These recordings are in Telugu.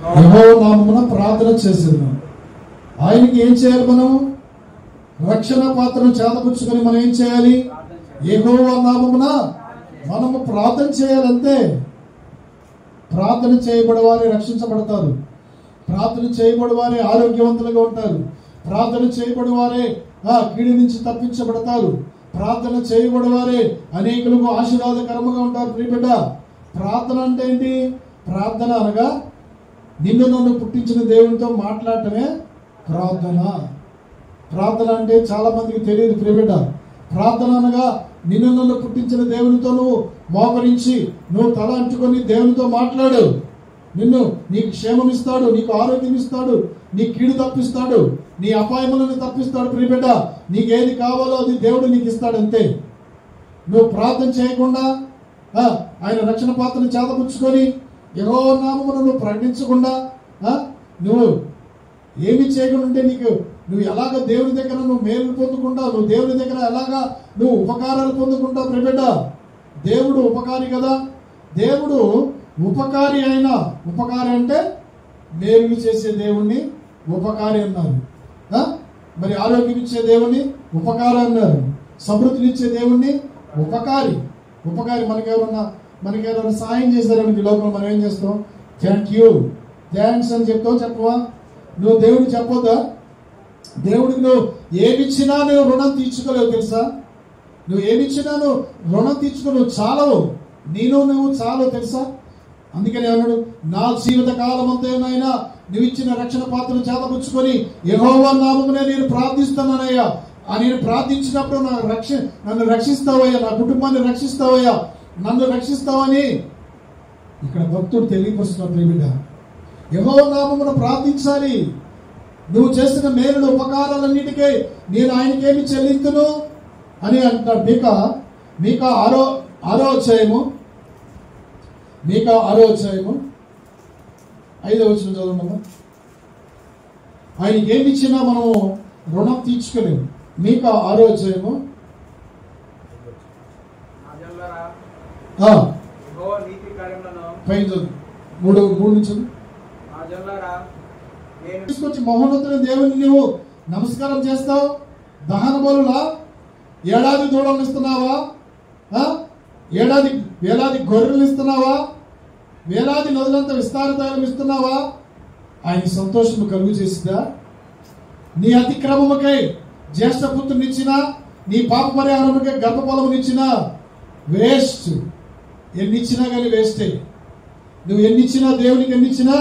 యెహోవా నామమున ప్రార్థన చేసేదాం. ఆయనకి ఏం చేయాలి? మనం రక్షణ పాత్రను చేతపుచ్చుకొని మనం ఏం చేయాలి? యెహోవా నామమున మనము ప్రార్థన చేయాలంతే. ప్రార్థన చేయబడి వారే రక్షించబడతారు. ప్రార్థన చేయబడి వారే ఆరోగ్యవంతులుగా ఉంటారు. ప్రార్థన చేయబడి వారే కీడు నుంచి తప్పించబడతారు. ప్రార్థన చేయబడి వారే అనేకులకు ఆశీర్వాదకరముగా ఉంటారు. ప్రియబిడ్డ, ప్రార్థన అంటే ఏంటి? ప్రార్థన అనగా నిన్ను నన్ను పుట్టించిన దేవునితో మాట్లాడటమే ప్రార్థన. ప్రార్థన అంటే చాలా మందికి తెలియదు ప్రియబిడ్డ. ప్రార్థన అనగా నిన్ను నన్ను పుట్టించిన దేవునితో నువ్వు మోకరించి నువ్వు తల అంటుకొని దేవునితో మాట్లాడు. నీకు క్షేమం ఇస్తాడు, నీకు ఆరోగ్యం ఇస్తాడు, నీ కీడు తప్పిస్తాడు, నీ అపాయములను తప్పిస్తాడు. ప్రియబిడ్డ, నీకేది కావాలో అది దేవుడు నీకు ఇస్తాడు అంతే. నువ్వు ప్రార్థన చేయకుండా ఆయన రక్షణ పాత్రను చేతపుచ్చుకొని యెహోవా నామమును నువ్వు ప్రకటించకుండా నువ్వు ఏమి చేయకుండా ఉంటే నువ్వు ఎలాగ దేవుని దగ్గర నువ్వు మేలు పొందుకుంటావు? నువ్వు దేవుని దగ్గర ఎలాగా నువ్వు ఉపకారాలు పొందుకుంటావు? ప్రియబిడ్డ, దేవుడు ఉపకారి కదా. దేవుడు ఉపకారి అయినా, ఉపకారి అంటే మేలు చేసే దేవుణ్ణి ఉపకారి అన్నారు. మరి ఆరోగ్యం ఇచ్చే దేవుణ్ణి ఉపకారి అన్నారు. సమృద్ధినిచ్చే దేవుణ్ణి ఉపకారి. మనకెవరన్నా సాయం చేశారని లోపల మనం ఏం చేస్తాం? థ్యాంక్ యూ, థ్యాంక్స్ అని చెప్తావు. చెప్పవా? నువ్వు దేవుడికి చెప్పొద్దా? దేవుడికి నువ్వు ఏమిచ్చినా నువ్వు రుణం తీర్చుకోలేవు తెలుసా? నువ్వు ఏమిచ్చినా నువ్వు రుణం తీర్చుకోలేవు, చాలవు. నువ్వు చాలవు తెలుసా? అందుకని అన్నాడు, నా జీవిత కాలం అంతేనైనా నువ్వు ఇచ్చిన రక్షణ పాత్రను చేతపుచ్చుకొని యెహోవా నామమునే నేను ప్రార్థిస్తున్నానయ్యా. నేను ప్రార్థించినప్పుడు నన్ను రక్షిస్తావయ్యా, నా కుటుంబాన్ని రక్షిస్తావయ్యా, నన్ను రక్షిస్తావని ఇక్కడ భక్తుడు తెలియపరుస్తున్నాడు. ప్రియబిడ్డ, యెహోవా నామమున ప్రార్థించాలి. నువ్వు చేసిన మేలుడు ఉపకారాలన్నిటికీ నేను ఆయనకేమి చెల్లింతును అని అంటాడు. మీకా 6వ అధ్యాయము 5వ వచనం చదువున్నాము. ఆయనకి ఏమి ఇచ్చినా మనము రుణం తీర్చుకోలేము. మీకా 6వ అధ్యాయము 3 నుంచి తీసుకొచ్చి మహోన్నతుల దేవుని నువ్వు నమస్కారం చేస్తావు. దహన బలులా ఏడాది దూడలను ఇస్తున్నావా? వేలాది గొర్రెలు ఇస్తున్నావా? వేలాది నదులంత విస్తార తైలం ఇస్తున్నావా? ఆయన సంతోషము కలుగు చేసిందా? నీ అతిక్రమముకై జ్యేష్ఠ పుత్రునిచ్చినా, నీ పాప పరిహారముకై గర్భఫలమునిచ్చినా వేస్ట్. ఎన్నిచ్చినా కానీ వేస్టే. నువ్వు ఎన్నిచ్చినా, దేవునికి ఎన్నిచ్చినా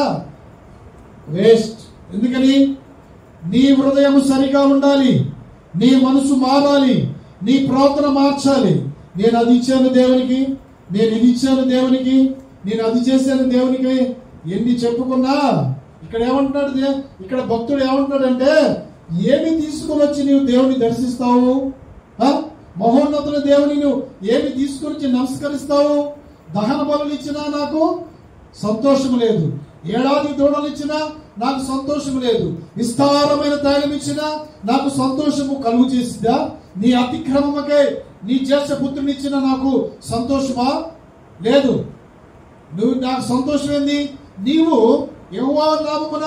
వేస్ట్. ఎందుకని? నీ హృదయం సరిగా ఉండాలి, నీ మనసు మారాలి, నీ ప్రవర్తన మార్చాలి. నేను అది ఇచ్చాను దేవునికి, నేను ఇది ఇచ్చాను దేవునికి, నేను అది చేశాను దేవునికి ఎన్ని చెప్పుకున్నా ఇక్కడ ఏమంటున్నాడు? ఇక్కడ భక్తుడు ఏమంటున్నాడంటే, ఏమి తీసుకుని వచ్చి నీవు దేవుని దర్శిస్తావు? మహోన్నతుల దేవుని నువ్వు ఏమి తీసుకుని వచ్చి నమస్కరిస్తావు? దహన బలులు ఇచ్చినా నాకు సంతోషం లేదు, ఏడాది దూడలు ఇచ్చినా నాకు సంతోషం లేదు, విస్తారమైన తైలం ఇచ్చినా నాకు సంతోషము కలుగు చేసిందా? నీ అతిక్రమమకే నీ జ్యేష్ఠ పుత్రుని ఇచ్చిన నాకు సంతోషమా? లేదు. నువ్వు నాకు సంతోషం ఏంది? నీవు యెహోవా నామమున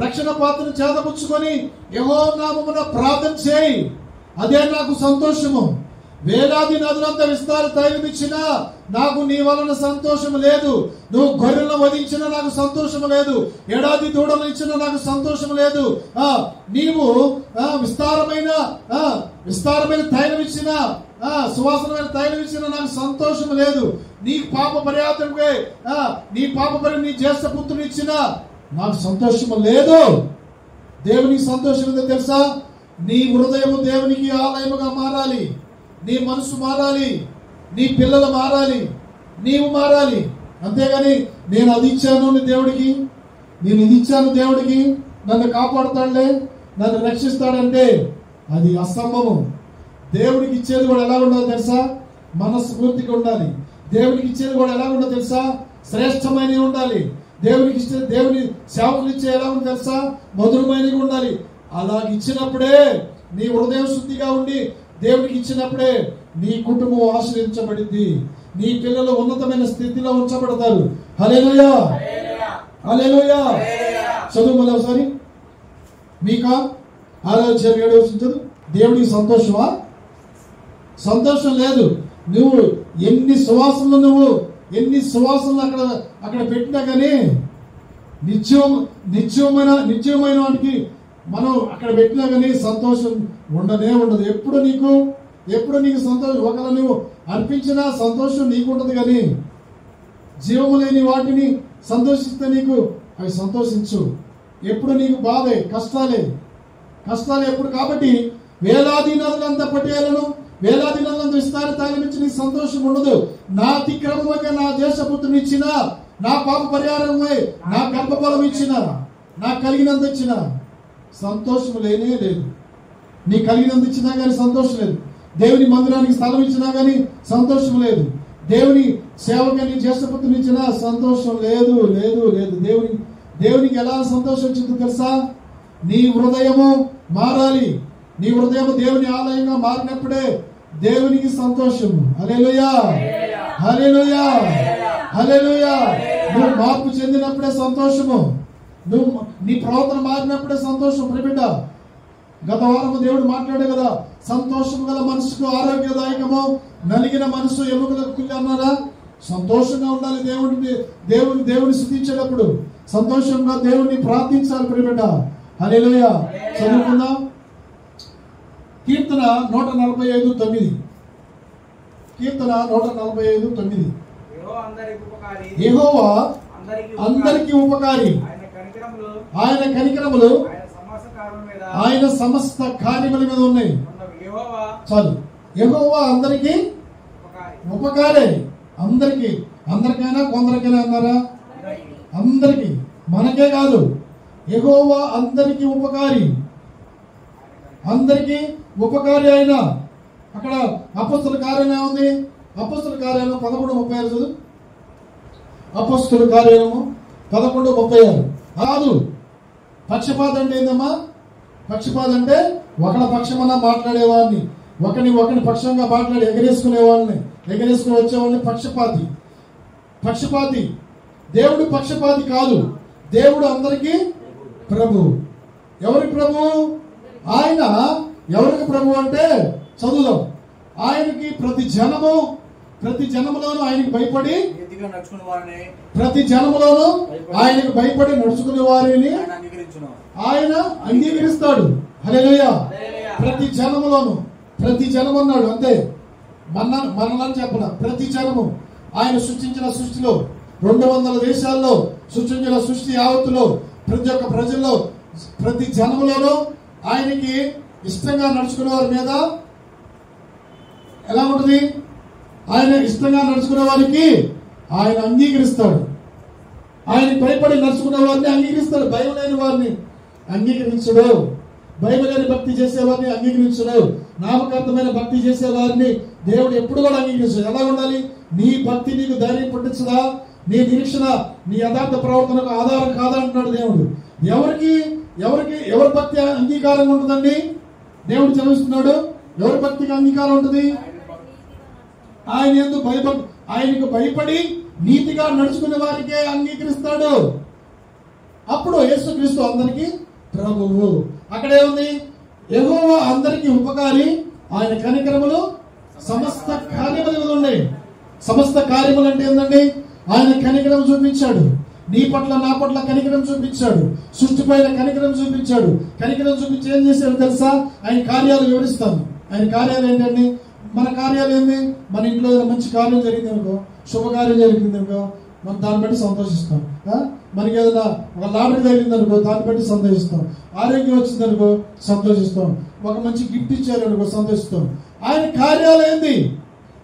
రక్షణ పాత్రను చేతపుచ్చుకొని యెహోవా నామమున ప్రార్థన చేయి, అదే నాకు సంతోషము. వేలాది నదులంతా విస్తార తైలం ఇచ్చినా నాకు నీ వలన సంతోషం లేదు. నువ్వు గొర్రెలను వధించినా నాకు సంతోషం లేదు, ఏడాది దూడలు ఇచ్చినా నాకు సంతోషం లేదు. నీవు విస్తారమైన తైలం ఇచ్చినా, సువాసనమైన తైలం ఇచ్చినా నాకు సంతోషం లేదు. నీ పాప పరిహారముకై నీ జ్యేష్ఠ పుత్రుని ఇచ్చినా నాకు సంతోషం లేదు. దేవునికి సంతోషం ఏందో తెలుసా? నీ హృదయము దేవునికి ఆలయముగా మారాలి, నీ మనసు మారాలి, నీ పిల్లలు మారాలి, నీవు మారాలి. అంతేగాని నేను అది ఇచ్చాను దేవుడికి, నేను ఇది ఇచ్చాను దేవుడికి, నన్ను కాపాడుతాడులే, నన్ను రక్షిస్తాడంటే అది అసంభవం. దేవుడికి ఇచ్చేది కూడా ఎలా ఉండదో తెలుసా? మనస్ఫూర్తిగా ఉండాలి. దేవుడికి ఇచ్చేది కూడా ఎలా ఉండదో తెలుసా? శ్రేష్టమైనవి ఉండాలి. దేవునికి ఇచ్చే దేవుని సేవకులు ఇచ్చే ఎలా ఉందో తెలుసా? మధురమైనవి ఉండాలి. అలా ఇచ్చినప్పుడే నీ హృదయం శుద్ధిగా ఉండి దేవుడికి ఇచ్చినప్పుడే నీ కుటుంబం ఆశ్రయించబడింది, నీ పిల్లలు ఉన్నతమైన స్థితిలో ఉంచబడతారు. హల్లెలూయా. హల్లెలూయా. చదువు మళ్ళీ ఒకసారి. మీకా 6:7 చదువు. దేవుడికి సంతోషమా? సంతోషం లేదు. నువ్వు ఎన్ని సువాసనలు అక్కడ పెట్టినా కానీ నిత్యమైన వాటికి మనం అక్కడ పెట్టినా కానీ సంతోషం ఉండదు. ఎప్పుడు నీకు సంతోషం ఒకవేళ నువ్వు అర్పించినా సంతోషం నీకు ఉండదు. కానీ జీవము లేని వాటిని సంతోషిస్తే నీకు అవి సంతోషించు. ఎప్పుడు నీకు బాధే, కష్టాలే ఎప్పుడు. కాబట్టి వేలాది నదులంత పట్టేలను, వేలాది నదులంత విస్తారతాలను ఇచ్చి నీకు సంతోషం ఉండదు. నా అతిక్రమముగా నా దేశపుత్రుని ఇచ్చిన, నా పాప పరిహారమై నా గర్భఫలం ఇచ్చిన, నాకు కలిగినంత ఇచ్చిన సంతోషం లేనే లేదు. నీ కలిగినంత ఇచ్చినా కానీ సంతోషం లేదు. దేవుని మందిరానికి స్థలం ఇచ్చినా కానీ సంతోషం లేదు. దేవుని సేవకి నీ జ్యేష్ఠపుత్రుని ఇచ్చినా సంతోషం లేదు. దేవునికి ఎలా సంతోషం వచ్చిందో తెలుసా? నీ హృదయము మారాలి. నీ హృదయము దేవుని ఆలయంగా మారినప్పుడే దేవునికి సంతోషము. హల్లెలూయా, హల్లెలూయా, హల్లెలూయా. నువ్వు మార్పు చెందినప్పుడే సంతోషము. నువ్వు నీ ప్రవర్తన మారినప్పుడే సంతోషం. ప్రియబిడ్డ, గత వారము దేవుడు మాట్లాడే కదా, సంతోషం గల మనసుకు ఆరోగ్యదాయకము, నలిగిన మనసు ఎముకలకు కుల్లి అన్నారా? సంతోషంగా ఉండాలి. దేవుని స్తుతించేటప్పుడు సంతోషంగా దేవుని ప్రార్థించాలి. ప్రియబిడ్డ, హల్లెలూయా. చదువుకుందాం. కీర్తన 145:9. కీర్తన 145:9. యెహోవా అందరికి ఉపకారి, ఆయన కనికరములు ఆయన సమస్త కార్యముల మీద ఉన్నాయి. చాలు. యెహోవా అందరికి ఉపకారే. అందరికైనా కొందరికైనా అన్నారా? అందరికి, మనకే కాదు. యెహోవా అందరికి ఉపకారి, అందరికి ఉపకారి అయిన. అక్కడ అపొస్తలుల కార్యం ఏముంది? అపొస్తలుల కార్యాలయం 11:36 చదువు. అపొస్తలుల కార్యాలయము 11:36. కాదు. పక్షపాతం అంటే ఏందమ్మా? పక్షపాతం అంటే ఒకళ్ళ పక్షమన్నా మాట్లాడేవాడిని, ఒకని పక్షంగా మాట్లాడి ఎగరేసుకుని వచ్చేవాడిని పక్షపాతి. దేవుడు పక్షపాతి కాదు. దేవుడు అందరికీ ప్రభు. ఎవరికి ప్రభు? ఆయన ఎవరికి ప్రభు అంటే చదువుదాం. ఆయనకి ప్రతి జనములోను ఆయనకి భయపడి నడుచుకునే వారిని ఆయన అంగీకరిస్తాడు. హల్లెలూయా. ప్రతి జనము అన్నాడు. అంతే, మనలని చెప్పన. ప్రతి జనము ఆయన సృష్టించిన సృష్టిలో 200 దేశాల్లో సృష్టించిన సృష్టి యావత్తులో ప్రతి ఒక్క ప్రజల్లో ప్రతి జనములోనూ ఆయనకి ఇష్టంగా నడుచుకునే వారి మీద ఎలా ఉంటుంది? ఆయన ఇష్టంగా నడుచుకునే వారికి ఆయన అంగీకరిస్తాడు. ఆయనకి భయపడి నడుచుకునే వారిని అంగీకరిస్తాడు. భయం లేని వారిని అంగీకరించడు. భయం లేని భక్తి చేసేవారిని అంగీకరించడు. నామకార్థమైన భక్తి చేసేవారిని దేవుడు ఎప్పుడు కూడా అంగీకరించడు. ఎలా ఉండాలి? నీ భక్తి నీకు ధైర్యం పుట్టించదా? నీ నిరీక్షణ నీ యథార్థ ప్రవర్తనకు ఆధారం కాదంటున్నాడు దేవుడు. ఎవరి భక్తి అంగీకారంగా ఉంటుందండి? దేవుడు చదివిస్తున్నాడు. ఎవరి భక్తికి అంగీకారం ఉంటుంది? ఆయనకు భయపడి నీతిగా నడుచుకునే వారికే అంగీకరిస్తాడు. అప్పుడు యేసుక్రీస్తు అందరికీ ప్రభువు. అక్కడే ఉంది, యెహోవా అందరికీ ఉపకారి, ఆయన కనికరములు సమస్త కార్యముల మీద ఉన్నాయి. సమస్త కార్యములు అంటే ఏంటండి? ఆయన కనికరం చూపించాడు. నీ పట్ల నా పట్ల కనికరం చూపించాడు. సృష్టి పైన కనికరం చూపించాడు. కనికరం చూపించి ఏం చేశాడు తెలుసా? ఆయన కార్యాలు వివరిస్తాను. ఆయన కార్యాలు ఏంటండి? మన కార్యాలు ఏంది? మన ఇంట్లో మంచి కార్యం జరిగింది అనుకో, శుభకార్యం జరిగింది అనుకో, మనం దాన్ని బట్టి సంతోషిస్తాం. మనకి ఏదైనా ఒక లాటరీ జరిగింది అనుకో, దాన్ని బట్టి సంతోషిస్తాం. ఆరోగ్యం వచ్చింది అనుకో, సంతోషిస్తాం. ఒక మంచి గిఫ్ట్ ఇచ్చారు అనుకో, సంతోషిస్తాం. ఆయన కార్యాలు ఏంది?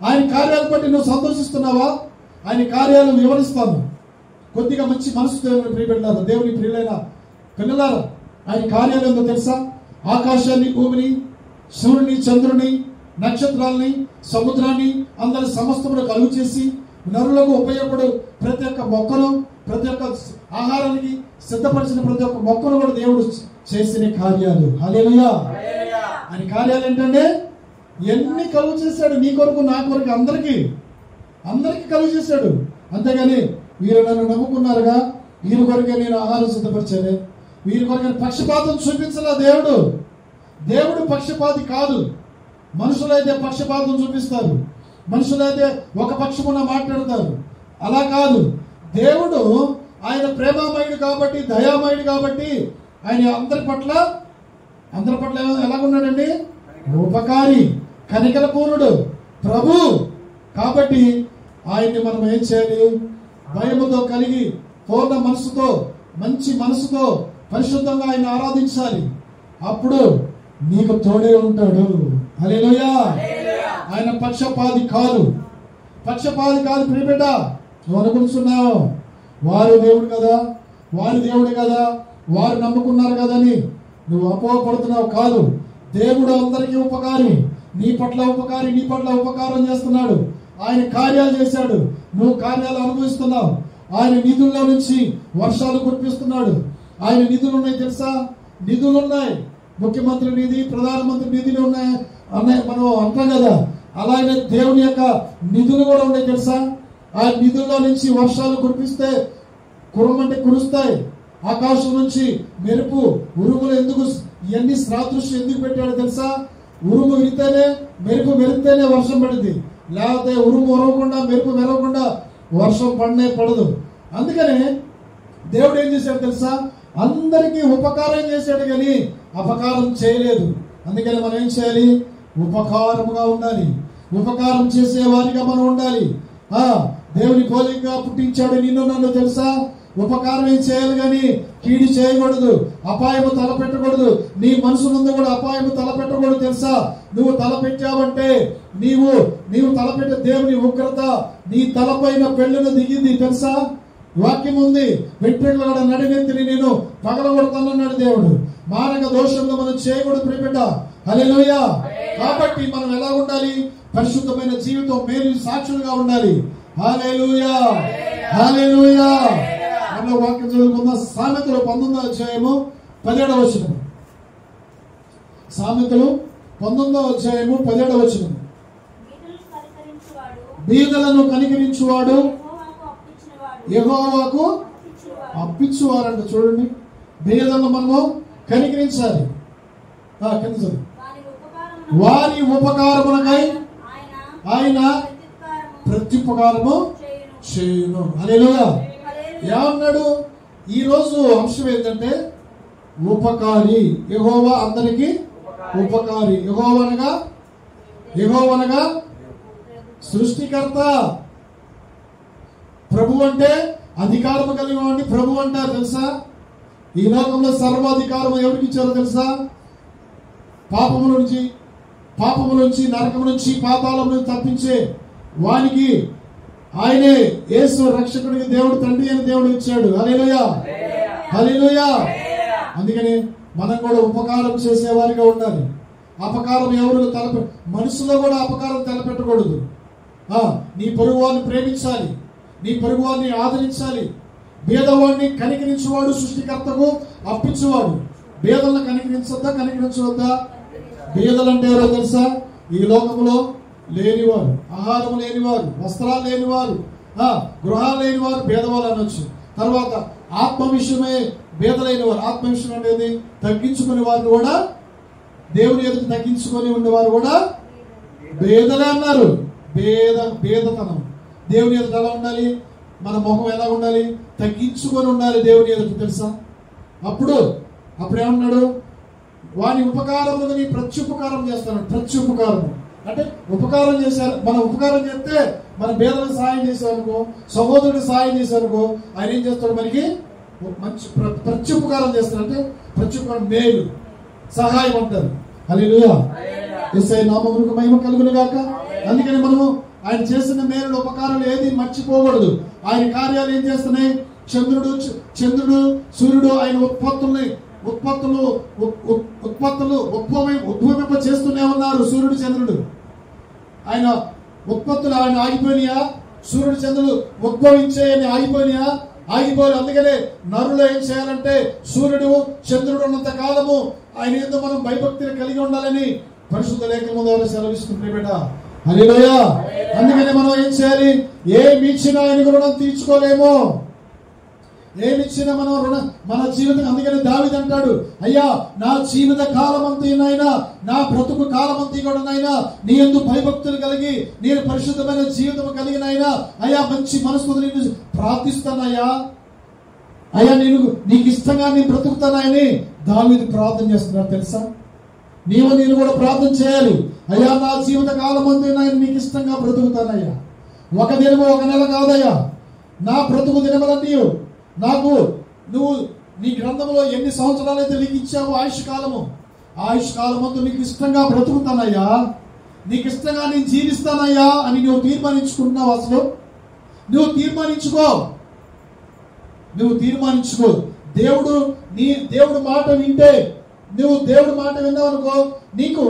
ఆయన కార్యాలు బట్టి నువ్వు సంతోషిస్తున్నావా? ఆయన కార్యాలు వివరిస్తాను. కొద్దిగా మంచి మనసు దేవుని ప్రియబిడ్డలారా, దేవుని ప్రియులైన పిల్లలారా, ఆయన కార్యాలు ఏందో తెలుసా? ఆకాశాన్ని, భూమిని, సూర్యుని, చంద్రుని, నక్షత్రాలని, సముద్రాన్ని అందరి సమస్తమును కలుగు చేసి నరులకు ఉపయోగపడు ప్రతి ఒక్క మొక్కను, ప్రతి ఒక్క ఆహారానికి సిద్ధపరిచిన ప్రతి ఒక్క మొక్కను కూడా దేవుడు చేసిన కార్యాలు. హల్లెలూయా. ఆయన కార్యాలు ఏంటంటే ఎన్ని కలుగు చేశాడు నీ కొరకు, నా కొరకు, అందరికీ కలుగు చేశాడు. అంతేగాని వీరు నన్ను నమ్ముకున్నారుగా, వీరి కొరకే నేను ఆహారం సిద్ధపరిచానే, వీరి కొరకే పక్షపాతం చూపించలా దేవుడు. దేవుడు పక్షపాతి కాదు. మనుషులైతే పక్షపాతం చూపిస్తారు, మనుషులైతే ఒక పక్షమున మాట్లాడతారు. అలా కాదు. దేవుడు ఆయన ప్రేమామయుడు కాబట్టి, దయామయుడు కాబట్టి ఆయన అందరి పట్ల ఎలాగున్నాడండి? ఉపకారి, కనికరపూర్ణుడు, ప్రభు. కాబట్టి ఆయన్ని మనం ఏం చేయాలి? భయముతో కలిగి పూర్ణ మనసుతో, మంచి మనసుతో పరిశుద్ధంగా ఆయన ఆరాధించాలి. అప్పుడు నీకు తోడే ఉంటాడు. హల్లెలూయా. ఆయన పక్షపాతి కాదు, పక్షపాతి కాదు. ప్రియబిడ్డ, నువ్వు అనుకుంటున్నావు వారు దేవుడు కదా, వారి దేవుడు కదా, వారు నమ్ముకున్నారు కదా అని నువ్వు అపోహపడుతున్నావు. కాదు. దేవుడు అందరికీ ఉపకారి, నీ పట్ల ఉపకారి, నీ పట్ల ఉపకారం చేస్తున్నాడు. ఆయన కార్యాలు చేశాడు, నువ్వు కార్యాలు అనుభవిస్తున్నావు. ఆయన నిధుల్లో నుంచి వర్షాలు కురిపిస్తున్నాడు. ఆయన నిధులు ఉన్నాయి తెలుసా? నిధులు ఉన్నాయి. ముఖ్యమంత్రి నిధి, ప్రధానమంత్రి నిధులు ఉన్నాయి అన్నాయి మనం అంటాం కదా. అలాగే దేవుని యొక్క నిధులు కూడా ఉన్నాయి తెలుసా? ఆ నిధుల్లో నుంచి వర్షాలు కురిపిస్తే కురమంటే కురుస్తాయి. ఆకాశం నుంచి మెరుపు, ఉరుములు ఎందుకు, ఇవన్నీ సాదృశ్యం ఎందుకు పెట్టాడు తెలుసా? ఉరుము విరితేనే, మెరుపు మెరితేనే వర్షం పడింది. లేకపోతే ఉరుము ఉరవకుండా, మెరుపు మెరవకుండా వర్షం పడదు. అందుకనే దేవుడు ఏం చేశాడు తెలుసా? అందరికీ ఉపకారం చేశాడు కానీ అపకారం చేయలేదు. అందుకని మనం ఏం చేయాలి? ఉపకారముగా ఉండాలి, ఉపకారం చేసే వారిగా మనం ఉండాలి. దేవుని పోలికగా పుట్టించాడు నిన్ను నన్ను తెలుసా? ఉపకారం ఏం చేయాలి కానీ కీడు చేయకూడదు, అపాయము తలపెట్టకూడదు. నీ మనసు ముందు కూడా అపాయము తలపెట్టకూడదు తెలుసా? నువ్వు తలపెట్టావంటే నీవు తలపెట్టే దేవుని ఉగ్రత నీ తలపైన పెళ్ళును దిగింది తెలుసా? వాక్యం ఉంది, వెంట్రుకల నడినెత్తిని నేను పగలగొడతానన్నాడు దేవుడు. మానక దోషంలో మనం చేయకూడదు ప్రియబిడ్డ. హల్లెలూయా. కాబట్టి మనం ఎలా ఉండాలి? పరిశుద్ధమైన జీవితం, మేలు సాక్షులుగా ఉండాలి. హల్లెలూయా, హల్లెలూయా. అన్న వాక్యం చదువుకుందాం. సామెతలు 19వ అధ్యాయము 17వ వచనం. సామెతలు 19వ అధ్యాయము 17వ వచనం. బీదలను కనికరించువాడు యెహోవాకు అప్పించువారంట. చూడండి, బీదలను మనము కనికరించాలి. వారి ఉపకారములకై ఆయన ప్రత్యుపకారము చేయును. హల్లెలూయా. ఏమన్నాడు? ఈ రోజు అంశం ఏంటంటే ఉపకారి. యెహోవా అందరికీ ఉపకారి. యెహోవా అనగా సృష్టికర్త. ప్రభు అంటే అధికారం కలిగిన వాడిని ప్రభు అంటారు తెలుసా? ఈ లోకంలో సర్వాధికారం ఎవరికి ఇచ్చారో తెలుసా? పాపము నుంచి, నరకము నుంచి, పాతాళం నుంచి తప్పించే వానికి ఆయనే యేసు రక్షకుడికి దేవుడు, తండ్రి అని దేవుడు ఇచ్చాడు. హల్లెలూయా, హల్లెలూయా. అందుకని మనం కూడా ఉపకారం చేసేవారిగా ఉండాలి. అపకారం ఎవరు మనసులో కూడా అపకారం తలపెట్టకూడదు. నీ పొరుగు వారిని ప్రేమించాలి, నీ పొరుగు వారిని ఆదరించాలి. భేదవాడిని కనికరించేవాడు సృష్టికర్తకు అప్పించేవాడు. భేదలను కనికరించవద్దా? భేదలంటే ఎవరో తెలుసా? ఈ లోకంలో లేనివారు, ఆహారం లేనివారు, వస్త్రాలు లేనివారు, గృహాలు లేనివారు భేదవాళ్ళు అనొచ్చు. తర్వాత ఆత్మ విషయమే భేదలైన వారు. ఆత్మ విషయం అనేది తగ్గించుకునే వారిని కూడా, దేవుని ఎదుట తగ్గించుకొని ఉండేవారు కూడా భేదలే అన్నారు. భేదతనం. దేవుని ఎదుట ఎలా ఉండాలి? మన మొహం ఎలా ఉండాలి? తగ్గించుకొని ఉండాలి దేవుని ఎదుట తెలుసా? అప్పుడు ఏమన్నాడు? వాని ఉపకారములను నీ ప్రత్యుపకారం చేస్తాడు. ప్రత్యుపకారం అంటే ఉపకారం చేశారు. మనం ఉపకారం చేస్తే, మన భేదలకు సహాయం చేశారనుకో, సహోదరుడికి సహాయం చేశారనుకో, ఆయన ఏం చేస్తాడు? మనకి మంచి ప్రత్యుపకారం చేస్తాడు. అంటే ప్రత్యుపకారం మేలు, సహాయం అంటారు. హల్లెలూయా. యేసయ్య నామమునకు మహిమ కలుగును గాక. అందుకని మనము ఆయన చేసిన మేలు, ఉపకారాలు ఏది మర్చిపోకూడదు. ఆయన కార్యాలు ఏం చేస్తున్నాయి? చంద్రుడు, సూర్యుడు ఆయన ఉత్పత్తులు ఉద్భవింప చేస్తూనే ఉన్నారు. సూర్యుడు, చంద్రుడు ఆయన ఉత్పత్తులు ఆయన ఆగిపోయినాయా? సూర్యుడు, చంద్రుడు ఉద్భవించాయని ఆగిపోయినాయా? ఆగిపోయి. అందుకనే నరులు ఏం చేయాలంటే సూర్యుడు, చంద్రుడు ఉన్నంత కాలము ఆయన ఏదో మనం భయభక్తిని కలిగి ఉండాలని పరిశుద్ధ లేఖనం ద్వారా సెలవిస్తుంది బిడ్డ. హల్లెలూయా. అందుకని మనం ఏం చేయాలి? ఏమి ఇచ్చినా ఆయన రుణం తీర్చుకోలేము. ఏమిచ్చినా మనం మన జీవితం. అందుకని దావీదు అంటాడు, అయ్యా నా జీవిత కాలమంతైనా, నా బ్రతుకు కాలమంతా కూడా నైనా నీ యందు భయభక్తులు కలిగి నేను పరిశుద్ధమైన జీవితం కలిగినైనా అయ్యా మంచి మనసుతో నేను ప్రార్థిస్తానయ్యా, అయ్యా నీకు ఇష్టంగా నేను బ్రతుకుతానని దావీదు ప్రార్థన చేస్తున్నాడు. తెలుసా, నేను కూడా ప్రార్థన చేయాలి. అయ్యా నా జీవిత కాలమంతైనా నీకు ఇష్టంగా బ్రతుకుతానయ్యా. ఒక దినము ఒక నెల కాదయ్యా, నా బ్రతుకు దినములన్నీ నువ్వు నీ గ్రంథంలో ఎన్ని సంవత్సరాలు అయితే నీకు ఇచ్చావో ఆయుష్ కాలమంతా నీకు ఇష్టంగా బ్రతుకుతానయ్యా, నీకు ఇష్టంగా నేను జీవిస్తానయ్యా అని నువ్వు తీర్మానించుకుంటున్నావు. అసలు నువ్వు తీర్మానించుకో. దేవుడు మాట వింటే, నువ్వు దేవుడి మాట విన్నావు అనుకో, నీకు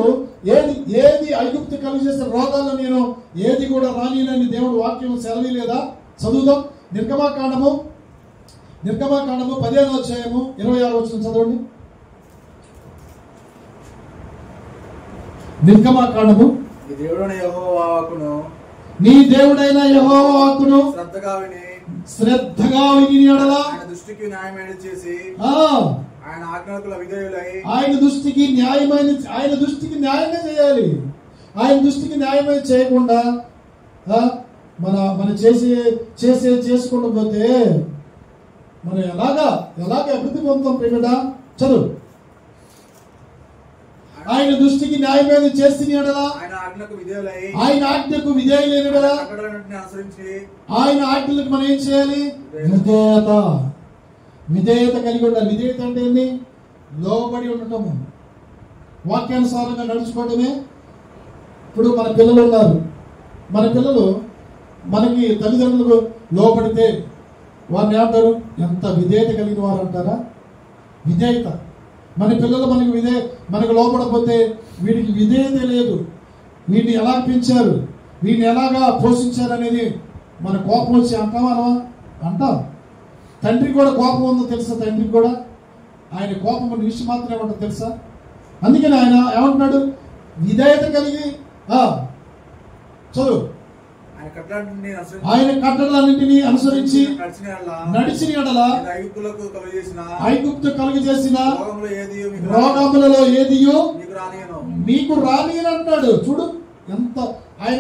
ఏది ఐగుప్తు కలిగి చేసే రోగాల్లో నేను ఏది కూడా రానినని దేవుడు వాక్యం సెలవు లేదా? చదువుదాం. నిర్గమాకాండము 15వ అధ్యాయము 26వ వచనం చదవండి. నిర్గమాకాండము, నీ దేవుడైన యెహోవా వాక్కును శ్రద్ధగా విని ఎడల ఆయన దృష్టికి న్యాయంగా చేయాలి. ఆయన దృష్టికి న్యాయమైన చేయకుండా మన చేసుకుండా పోతే మనం ఎలాగా అభివృద్ధి పొందుతాం? ప్రియడా చదువు. ఆయన దృష్టికి న్యాయమైన చేసి ఆయన ఆజ్ఞకు విధేయులైన ఆయన ఆజ్ఞలకు మనం ఏం చేయాలి? విధేయత కలిగి ఉండాలి. విధేయత అంటే ఏంటి? లోబడి ఉండటము, వాక్యానుసారంగా నడుచుకోవడమే. ఇప్పుడు మన పిల్లలు ఉన్నారు, మన పిల్లలు మనకి తల్లిదండ్రులకు లోబడితే వారిని ఏమంటారు? ఎంత విధేయత కలిగిన వారు అంటారా? విధేయత. మన పిల్లలు మనకు లోపడపోతే వీడికి విధేయత లేదు, వీడిని ఎలా పెంచారు, వీడిని ఎలాగా పోషించారు అనేది మన కోపం వచ్చి అంటాం. తండ్రికి కూడా కోపం ఉందో తెలుసా? తండ్రికి కూడా ఆయన కోపం నిమిషం మాత్రమే ఉంటుందో తెలుసా? అందుకని ఆయన ఏమంటున్నాడు? విధేయత కలిగి చదువు. ఆయన కట్టడలన్నింటినీ అనుసరించి నడిచిన ఎడల ఐగుప్తు కలుగు చేసిన రోగములలో ఏదియో మీకు రానియను అంటాడు. చూడు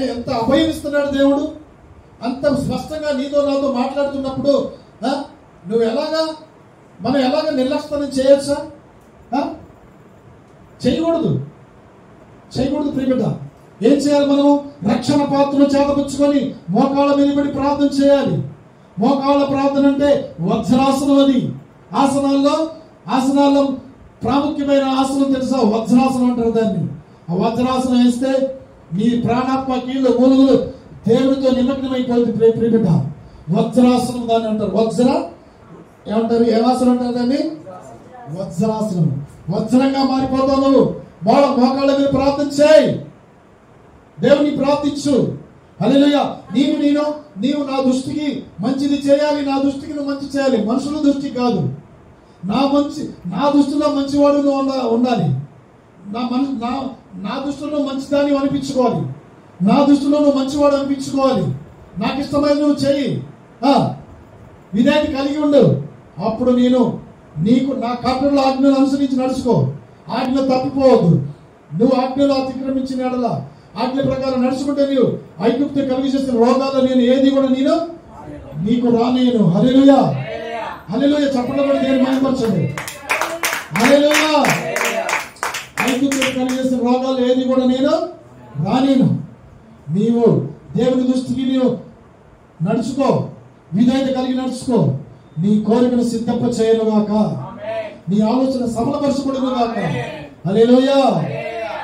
ఎంత అభయం ఇస్తున్నాడు దేవుడు. అంత స్పష్టంగా నీతో నాతో మాట్లాడుతున్నప్పుడు మనం ఎలాగా నిర్లక్ష్యం చేయొచ్చా? చేయకూడదు ప్రియబిడ్డ. ఏం చేయాలి? మనము రక్షణ పాత్రను చేతపుచ్చుకొని మోకాళ్ళ మీద పడి ప్రార్థన చేయాలి. మోకాళ్ళ ప్రార్థన అంటే వజ్రాసనం. అది ఆసనాల్లో ప్రాముఖ్యమైన ఆసనం తెలుసా? వజ్రాసనం అంటారు దాన్ని. ఆ వజ్రాసనం వేస్తే మీ ప్రాణాత్మ కీళ్ళు మూలుగులు దేవుడితో నిమగ్నమైపోయింది. ప్రియబిడ్డ, వజ్రాసనం దాన్ని అంటారు. ఏమంటారు? ఏమాసనం అంటారు దాన్ని? వజ్రాసనం. వజ్రంగా మారిపోతావు నువ్వు. మోకాళ్ళ మీద ప్రార్థన చేయి, దేవుని ప్రార్థించు. హల్లెలూయా. నీవు నా దృష్టికి మంచిది చేయాలి, నా దృష్టికి నువ్వు మంచి చేయాలి. మనుషుల దృష్టి కాదు, నా దృష్టిలో మంచివాడు నువ్వు ఉండాలి. నా దృష్టిలో మంచిదాన్ని అనిపించుకోవాలి, నా దృష్టిలో నువ్వు మంచివాడు అనిపించుకోవాలి. నాకు ఇష్టమైన నువ్వు చెయ్యి, విధేయత కలిగి ఉండు. అప్పుడు నీకు నా కట్టడల ఆజ్ఞలు అనుసరించి నడుచుకో. ఆజ్ఞలు తప్పిపోవద్దు. నువ్వు ఆజ్ఞలు అతిక్రమించిన ఎడల ఆజ్ఞ ప్రకారం నడుచుకుంటే నీవు ఐగుప్తు కలిగి చేసిన రోగాల్లో నేను ఏది కూడా నీకు రానేను. హల్లెలూయా, హల్లెలూయా. చప్పట్లు కూడా దేవుని మహిమపరచండి. హల్లెలూయా. ఐగుప్తు కలిగి చేసిన రోగాలు ఏది కూడా నేను రానేను. నీవు దేవుని దృష్టికి నీవు నడుచుకో, విధేయత కలిగి నడుచుకో. నీ కోరికను సిద్ధప చేయనుగాక, నీ ఆలోచన సఫలపరచబడునుగాక. హల్లెలూయా,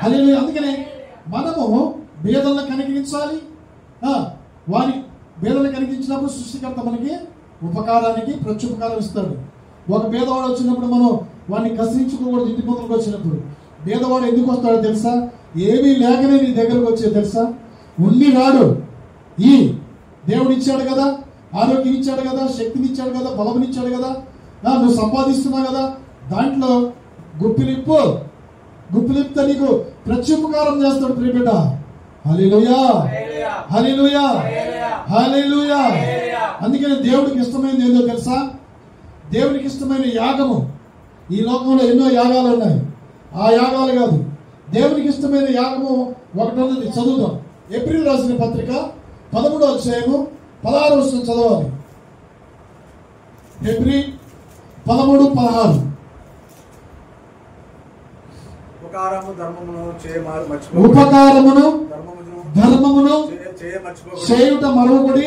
హల్లెలూయా. అందుకనే మనము భేదలను కనికరించాలి. వారి భేదలను కనికరించినప్పుడు సృష్టికర్త మనకి ఉపకారానికి ప్రత్యుపకారం ఇస్తాడు. ఒక భేదవాడు వచ్చినప్పుడు మనం వాడిని కసిరించుకోకూడదు. ఇంటి ముందుకు వచ్చినప్పుడు భేదవాడు ఎందుకు వస్తాడో తెలుసా? ఏమీ లేకనే నీ దగ్గరకు వచ్చేది తెలుసా? ఉండి రాడు. దేవుడు ఇచ్చాడు కదా, ఆరోగ్యం ఇచ్చాడు కదా, శక్తిని ఇచ్చాడు కదా, బలమునిచ్చాడు కదా, నువ్వు సంపాదిస్తున్నావు కదా, దాంట్లో గుప్పిలిప్త నీకు ప్రత్యుపకారం చేస్తాడు ప్రియబిడ్డ. హల్లెలూయా, హల్లెలూయా, హల్లెలూయా. అందుకని దేవుడికి ఇష్టమైనది ఏందో తెలుసా? దేవునికి ఇష్టమైన యాగము. ఈ లోకంలో ఎన్నో యాగాలు ఉన్నాయి, ఆ యాగాలు కాదు, దేవునికి ఇష్టమైన యాగము ఒకటి ఉన్నది. చదువుదాం. ఏప్రిల్ రాసిన పత్రిక 13వ అధ్యాయము 16వ వచనం చదవాలి. ఏప్రిల్ 13:16. ఉపకారమును ధర్మమును చేయుట మరొకటి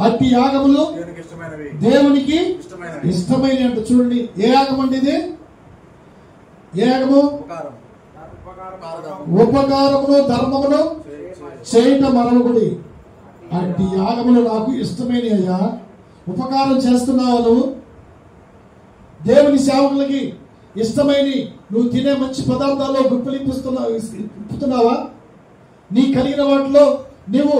అట్టి యాగములు దేవునికి ఇష్టమైన అంట. చూడండి, ఏ యాగం అంటే ఇది? ఏ యాగము? ఉపకారమును ధర్మమును చేయుట మరొకటి అట్టి యాగములు నాకు ఇష్టమైన. అయ్యా, ఉపకారం చేస్తున్నావా నువ్వు? దేవుని సేవకులకి ఇష్టమైన నువ్వు తినే మంచి పదార్థాల్లో ఇప్పుతున్నావా? నీ కలిగిన వాటిలో నువ్వు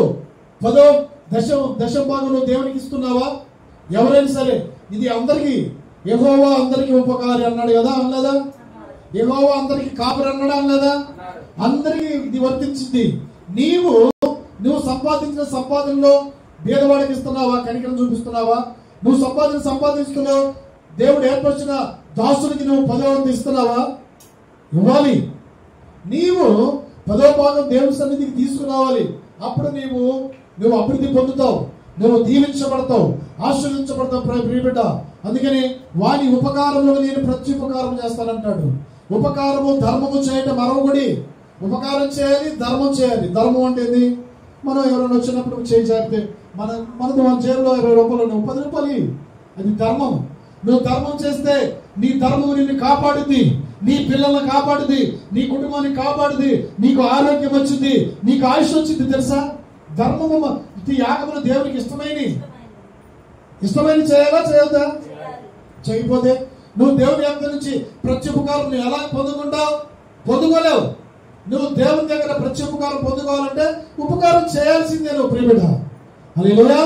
10వ భాగంలో దేవునికి ఇస్తున్నావా? ఎవరైనా సరే, ఇది అందరికీ యెహోవా అందరికీ ఉపకారి అన్నాడు కదా, అన్నదా? యెహోవా అందరికీ కాపరి అన్నాడా, అన్నదా? అందరికీ ఇది వర్తించింది. నువ్వు సంపాదించిన సంపాదనలో పేదవాడికి ఇస్తున్నావా? కనికరం చూపిస్తున్నావా? నువ్వు సంపాదిస్తున్నావు దేవుడు ఏర్పరిచిన దాసునికి నువ్వు 10వ వంతు ఇస్తున్నావా? ఇవ్వాలి. నీవు 10వ భాగం దేవుని సన్నిధికి తీసుకురావాలి. అప్పుడు నువ్వు అభివృద్ధి పొందుతావు, నువ్వు దీవించబడతావు, ఆశీర్వదించబడతావు ప్రియబిడ్డ. అందుకని వాని ఉపకారంలో నేను ప్రత్యుపకారం చేస్తానంటాడు. ఉపకారము ధర్మము చేయటం మరొకటి. ఉపకారం చేయాలి, ధర్మం చేయాలి. ధర్మం అంటే ఏంది? మనం ఎవరైనా వచ్చినప్పుడు చేయి చాపితే మనకు మన జేబులో 20 రూపాయలు, 10 రూపాయలు, అది ధర్మం. నువ్వు ధర్మం చేస్తే నీ ధర్మం నిన్ను కాపాడుద్ది, నీ పిల్లల్ని కాపాడుద్ది, నీ కుటుంబాన్ని కాపాడుద్ది, నీకు ఆరోగ్యం వచ్చింది, నీకు ఆయుష్ వచ్చింది. తెలుసా? ధర్మము ఇది యాగములు దేవునికి ఇష్టమైన చేయాలా చేయొద్దా? చేయకపోతే నువ్వు దేవుని యాగం నుంచి ప్రత్యుపకారం నువ్వు ఎలా పొందుకోలేవు. నువ్వు దేవుని దగ్గర ప్రత్యుపకారం పొందుకోవాలంటే ఉపకారం చేయాల్సిందే నువ్వు ప్రియబిడ్డ. హల్లెలూయా.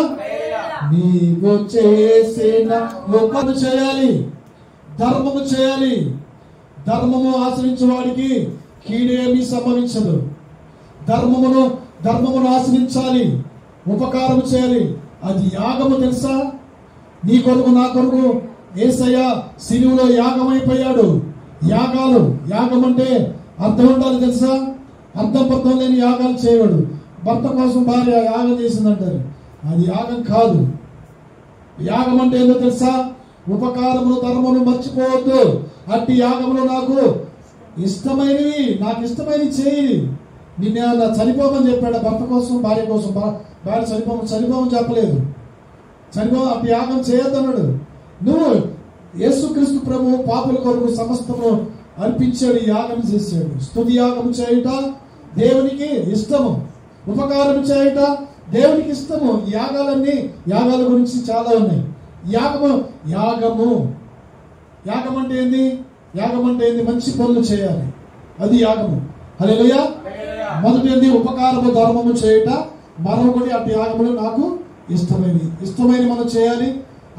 నీవు చేసిన ఉపకారం చేయాలి, ధర్మము చేయాలి. ధర్మము ఆచరించే వాడికి కీడేమీ సంభవించదు. ధర్మమును ఆచరించాలి, ఉపకారం చేయాలి. అది యాగము. తెలుసా? నీ కొరకు నా కొరకు యేసయ్య శిలువలో యాగమైపోయాడు. యాగం అంటే అర్థం ఉండాలి. తెలుసా? అర్థం లేని యాగాలు చేయవాడు. భర్త కోసం భార్య యాగం చేసిందంటారు, అది యాగం కాదు. యాగం అంటే ఏంటో తెలుసా? ఉపకారమును ధర్మమును మర్చిపోవద్దు. అట్టి యాగములు నాకు ఇష్టమైనవి చేయి. నిన్నేమన్నా చనిపోమని చెప్పాడు భర్త కోసం, భార్య కోసం? భార్య చనిపోమని చెప్పలేదు. అట్టి యాగం చేయొద్దన్నాడు. నువ్వు యేసుక్రీస్తు ప్రభువు పాపుల కొరకు సమస్తము అర్పించాడు, యాగం చేశాడు. స్తుతి యాగం చేయుట దేవునికి ఇష్టము, ఉపకారం చేయుట దేవునికి ఇష్టము. యాగాల గురించి చాలా ఉన్నాయి. యాగం అంటే ఏంది? మంచి పనులు చేయాలి, అది యాగము. హల్లెలూయా. మొదటి ఏంది? ఉపకారము ధర్మము చేయుట. మరొకటి అటు యాగములు నాకు ఇష్టమైన మనం చేయాలి.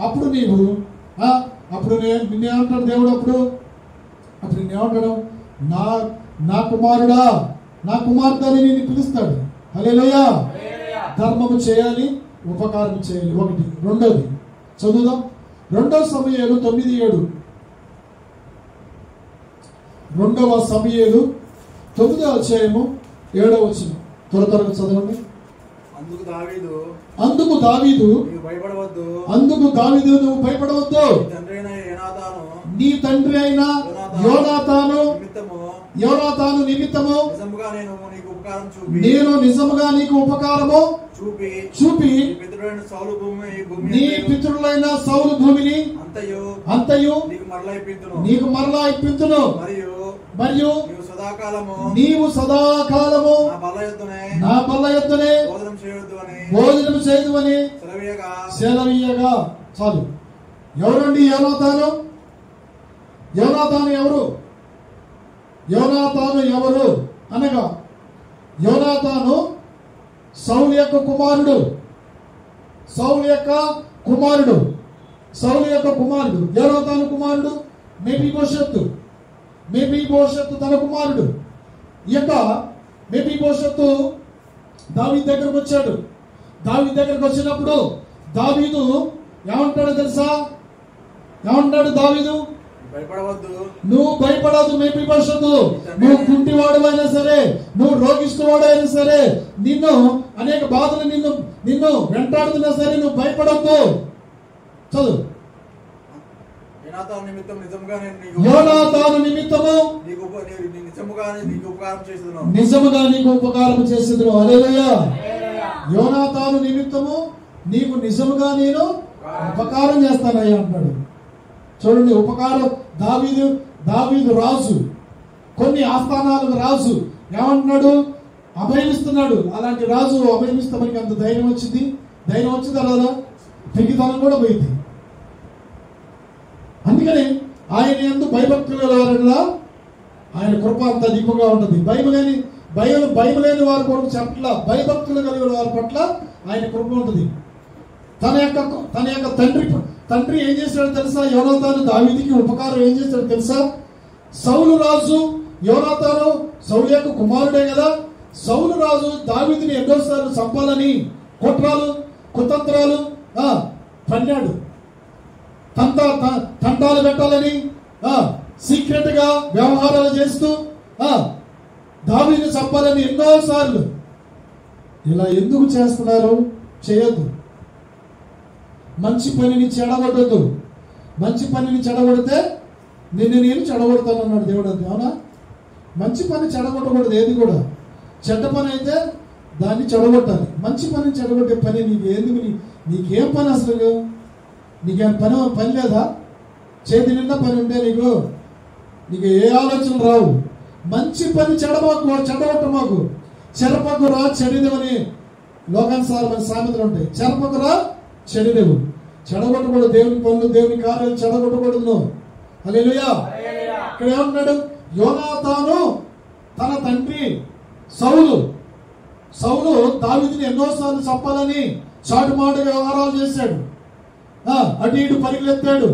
అప్పుడు నిన్నేమంటాడు దేవుడు? అప్పుడు నిన్నేమంటాడు? నా కుమారుడా, నా కుమార్తె అని నిన్ను పిలుస్తాడు. హల్లెలూయా. ధర్మము చేయాలి, ఉపకారం చేయాలి. ఒకటి. రెండోది చదువుదాం. 2వ సమూయేలు 9:7. 2వ సమూయేలు 9వ అధ్యాయము 7వ వచనం. త్వరగా చదవండి. అందుకు దావీదు నువ్వు భయపడవద్దు. నీ తండ్రి అయిన యోనాతాను నిమిత్తము నేను నిజముగా నీకు ఉపకారము చూపి నీ పితరులైన సౌలు భూమిని అంతయు నీకు మరలా ఇప్పించును. మరియు నీవు సదాకాలము నా బల్ల యొద్దనే భోజనం చేయదు అని సెలవీయగా. చాలు. ఎవరండి యోనాతాను? యోనాతాను ఎవరు అనగా, యోనాతాను సౌలు యొక్క కుమారుడు. యోనాతాను కుమారుడు మెఫీబోషెతు తన కుమారుడు. మెఫీబోషెతు దావీదు దగ్గరకు వచ్చాడు. దావీదు దగ్గరకు వచ్చినప్పుడు దావీదు ఏమంటాడో తెలుసా? ఏమంటాడు దావీదు? భయపడవద్దు, నువ్వు భయపడవద్దు మెఫీబోషెతు, నువ్వు కుంటివాడు అయినా సరే, నువ్వు రోగిష్టివాడు అయినా సరే, నిన్ను అనేక బాధలు నిన్ను వెంటాడుతున్నా సరే నువ్వు భయపడవద్దు. చదువు. యోనాతాను నిమిత్తము నిజముగా నీకు ఉపకారం చేసేదును. హల్లెలూయా. యోనాతాను నిమిత్తము నీకు నిజముగా నేను ఉపకారం చేస్తానయ్యా అంటాడు. చూడండి, ఉపకారం. దావీదు రాజు, కొన్ని ఆస్థానాలకు రాజు ఏమంటున్నాడు? అభయమిస్తున్నాడు. అలాంటి రాజు అభయమిస్తే మనకి అంత ధైర్యం వచ్చింది అలాగా పిగితనం కూడా పోయింది. అందుకని ఆయన యందు భయభక్తులు గలవారలా ఆయన కృప అంత అధికంగా ఉంటుంది. భయం లేని వారి కొరకు పట్ల, భయభక్తులు కలిగిన వారి పట్ల ఆయన కృప ఉంటుంది. తన యొక్క తండ్రి ఏం చేశాడో తెలుసా? యోనాతాను దావీదుకి ఉపకారం ఏం చేశాడో తెలుసా? సౌలు రాజు, యోనాతాను సౌలు యొక్క కుమారుడే కదా. సౌలు రాజు దావీదుని ఎన్నోసార్లు చంపాలని కుట్రాలు కుతంత్రాలు పన్నాడు. తంటాలు పెట్టాలని సీక్రెట్ గా వ్యవహారాలు చేస్తూ దావీదుని చంపాలని ఎన్నోసార్లు. ఇలా ఎందుకు చేస్తున్నారు? చేయొద్దు. మంచి పనిని చెడగొట్టద్దు. మంచి పనిని చెడగొడితే నేను చెడగొడతాను అన్నాడు దేవుడు. అంతే, అవునా? మంచి పని చెడగొట్టకూడదు. ఏది కూడా చెడ్డ పని అయితే దాన్ని చెడగొట్టాలి. మంచి పని చెడగొట్టే పని నీకేం పని? అసలు నీకేం పని లేదా? చేతి నిండా పని ఉంటే నీకు ఏ ఆలోచనలు రావు. మంచి పని చెడగొట్ట మాకు. చెరపకురా చెడిదేవని లోకానుసారమైన సామెతలు ఉంటాయి. చెరపకురా చెడిదేవు. చెడగొట్టకూడదు. దేవుని పనులు, దేవుని కార్యాలు చెడగొట్టకూడదు. హల్లెలూయా. ఇక్కడ ఏమన్నాడు? యోనాతాను తన తండ్రి సౌలు దావీదుని ఎన్నోసార్లు చంపాలని చాటుమాటు వ్యవహారాలు చేశాడు. అటు ఇటు పరిగెత్తాడు.